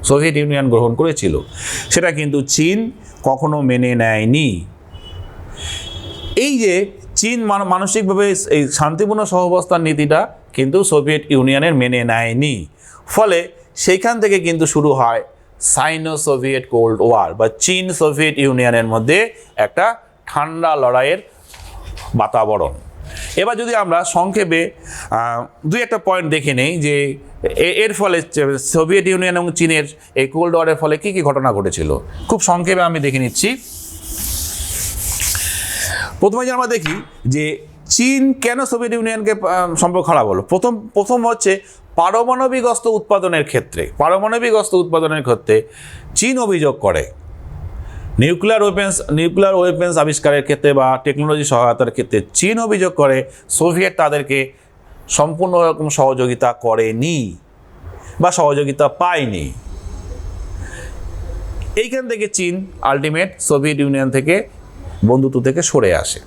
সোভিয়েত ইউনিয়ন গ্রহণ করেছিল, সেটা কিন্তু চীন কখনো মেনে নেয়নি। এই যে চীন মানসিকভাবে এই শান্তিপূর্ণ সহাবস্থান নীতিটা কিন্তু সোভিয়েত ইউনিয়নের মেনে নেয়নি, ফলে সেইখান থেকে কিন্তু শুরু হয় সাইনো সোভিয়েত কোল্ড ওয়ার বা চীন সোভিয়েত ইউনিয়নের মধ্যে একটা ঠান্ডা লড়াইয়ের বাতাবরণ। এবার যদি আমরা সংক্ষেপে দুই একটা পয়েন্ট দেখে নেই যে এর ফলে সোভিয়েত ইউনিয়ন এবং চীনের এই কোল্ড ওয়ারের ফলে কী কী ঘটনা ঘটেছিল, খুব সংক্ষেপে আমি দেখে নিচ্ছি। প্রথমে যে আমরা দেখি যে চীন কেন সোভিয়েত ইউনিয়নকে সম্পর্ক খারাপ হলো। প্রথম হচ্ছে পারমাণবিক অস্ত্র উৎপাদনের ক্ষেত্রে চীন অভিযোগ করে নিউক্লিয়ার ওয়েপেন্স আবিষ্কারের ক্ষেত্রে বা টেকনোলজি সহায়তার ক্ষেত্রে চীন অভিযোগ করে সোভিয়েত তাদেরকে সম্পূর্ণ রকম সহযোগিতা করেনি বা সহযোগিতা পায়নি। এইখান থেকে চীন আলটিমেট সোভিয়েত ইউনিয়ন থেকে বন্ধুত্ব থেকে সরে আসে।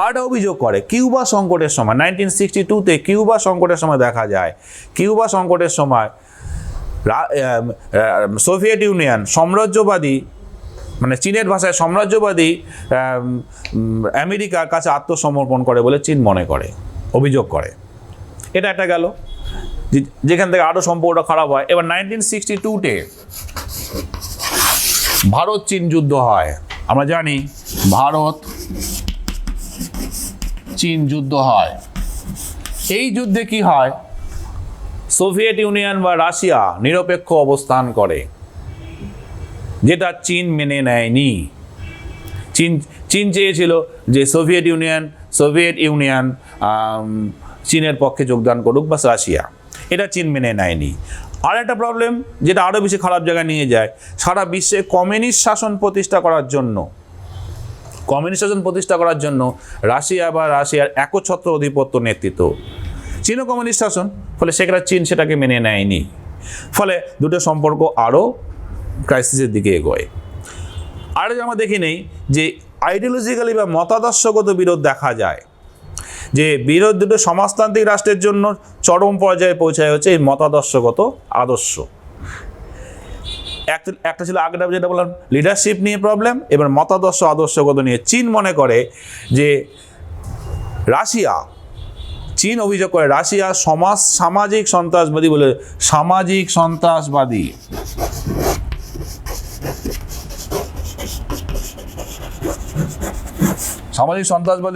আরেকটা অভিযোগ করে কিউবা সংকটের সময় 1962-তে কিউবা সংকটের সময় দেখা যায়, কিউবা সংকটের সময় সোভিয়েত ইউনিয়ন সাম্রাজ্যবাদী, মানে চীনের ভাষায় সাম্রাজ্যবাদী আমেরিকার কাছে আত্মসমর্পণ করে বলে চীন মনে করে, অভিযোগ করে। এটা একটা গেল, যেখান থেকে আরও সম্পর্কটা খারাপ হয়। এবার 1962-তে ভারত চীন যুদ্ধ হয়। আমরা জানি ভারত চীন যুদ্ধ হয়। এই যুদ্ধে কি হয়, সোভিয়েত ইউনিয়ন বা রাশিয়া নিরপেক্ষ অবস্থান করে, যেটা চীন মেনে নেয়নি। চীন চেয়েছিল যে সোভিয়েত ইউনিয়ন চীনের পক্ষে যোগদান করুক বা রাশিয়া, এটা চীন মেনে নেয়নি। আর একটা প্রবলেম যেটা আরও বেশি খারাপ জায়গায় নিয়ে যায়, সারা বিশ্বে কমিউনিস্ট শাসন প্রতিষ্ঠা করার জন্য রাশিয়া বা রাশিয়ার একচ্ছত্র আধিপত্য নেতৃত্ব, চীনও কমিউনিস্ট শাসন, ফলে চীন সেটাকে মেনে নেয়নি, ফলে দুটো সম্পর্ক আরও ক্রাইসিসের দিকে এগোয়। আর আমরা দেখি নেই যে আইডিওলজিক্যালি বা মতাদর্শগত বিরোধ দেখা যায়, যে বিরোধ দুটো সমাজতান্ত্রিক রাষ্ট্রের জন্য চরম পর্যায়ে পৌঁছায় হচ্ছে এই মতাদর্শগত আদর্শ। একটা ছিল আগেটা যেটা বললাম লিডারশিপ নিয়ে প্রবলেম, এবার আদর্শগত নিয়ে চীন মনে করে যে চীন অভিযোগ করে রাশিয়া সামাজিক সন্ত্রাসবাদী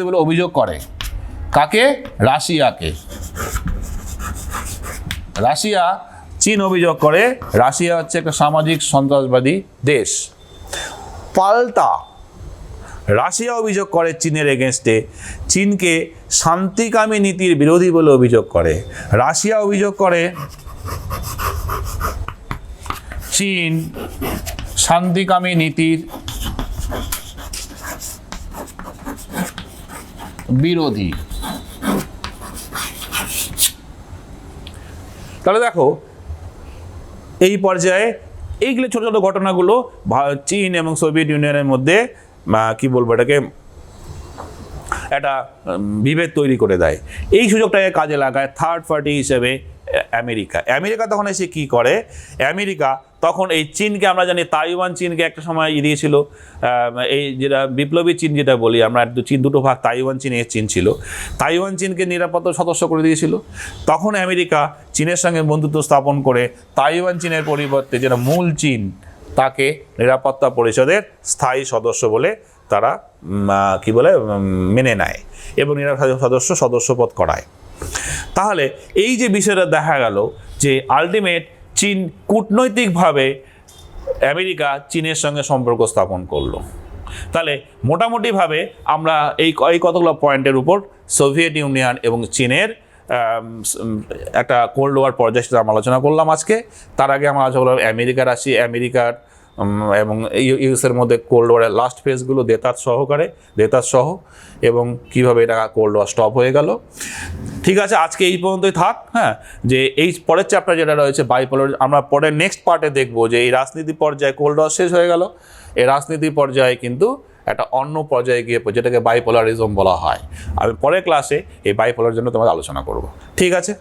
বলে অভিযোগ করে। কাকে? রাশিয়া চীন অভিযোগ করে রাশিয়া হচ্ছে একটা সামাজিক সন্ত্রাসবাদী দেশ। পাল্টা রাশিয়া অভিযোগ করে চীনের এগেনস্টে চীনকে শান্তিকামী নীতির বিরোধী বলে অভিযোগ করে। রাশিয়া অভিযোগ করে চীন শান্তিকামী নীতির বিরোধী। তাহলে দেখো এই পর্যায়ে এইগুলো ছোট ছোট ঘটনাগুলো চীন এবং সোভিয়েত ইউনিয়নের মধ্যে কি বলবো এটাকে একটা বিভেদ তৈরি করে দেয়। এই সুযোগটাকে কাজে লাগায় থার্ড পার্টি হিসেবে আমেরিকা তখন এসে কী করে, আমেরিকা তখন এই চীনকে, আমরা জানি তাইওয়ান চীনকে একটা সময় দিয়েছিল, এই যেটা বিপ্লবী চীন যেটা বলি আমরা, চীন দুটো ভাগ, তাইওয়ান চীন, এর চীন ছিল, তাইওয়ান চীনকে নিরাপত্তা সদস্য করে দিয়েছিল। তখন আমেরিকা চীনের সঙ্গে বন্ধুত্ব স্থাপন করে তাইওয়ান চীনের পরিবর্তে যেটা মূল চীন, তাকে নিরাপত্তা পরিষদের স্থায়ী সদস্য বলে তারা কি বলে মেনে নেয় এবং সদস্যপদ করায়। তাহলে এই যে বিষয়টা দেখা গেল যে আলটিমেট চীন কূটনৈতিকভাবে আমেরিকা চীনের সঙ্গে সম্পর্ক স্থাপন করলো। তাহলে মোটামুটিভাবে আমরা এই কতগুলো পয়েন্টের উপর সোভিয়েত ইউনিয়ন এবং চীনের একটা কোল্ড ওয়ার পর্যায়ে সেটা আমরা আলোচনা করলাম আজকে। তার আগে আমরা আলোচনা করলাম আমেরিকার আমেরিকার এবং ইউএসের মধ্যে কোল্ড ওয়ারের লাস্ট ফেজগুলো দেতার সহ এবং কীভাবে এটা কোল্ড ওয়ার স্টপ হয়ে গেল। ঠিক আছে, আজকে এই পর্যন্তই থাক। হ্যাঁ, যে এই পরের চ্যাপ্টার যেটা রয়েছে বাইপোলার, আমরা পরের নেক্সট পার্টে দেখবো যে এই রাজনীতি পর্যায়ে কোল্ড ওয়ার শেষ হয়ে গেল, এই রাজনীতি পর্যায়ে কিন্তু একটা অন্য পর্যায়ে গিয়ে যেটাকে বাইপোলারিজম বলা হয়। আমি পরের ক্লাসে এই বাইপোলার জন্য তোমাদের আলোচনা করব। ঠিক আছে।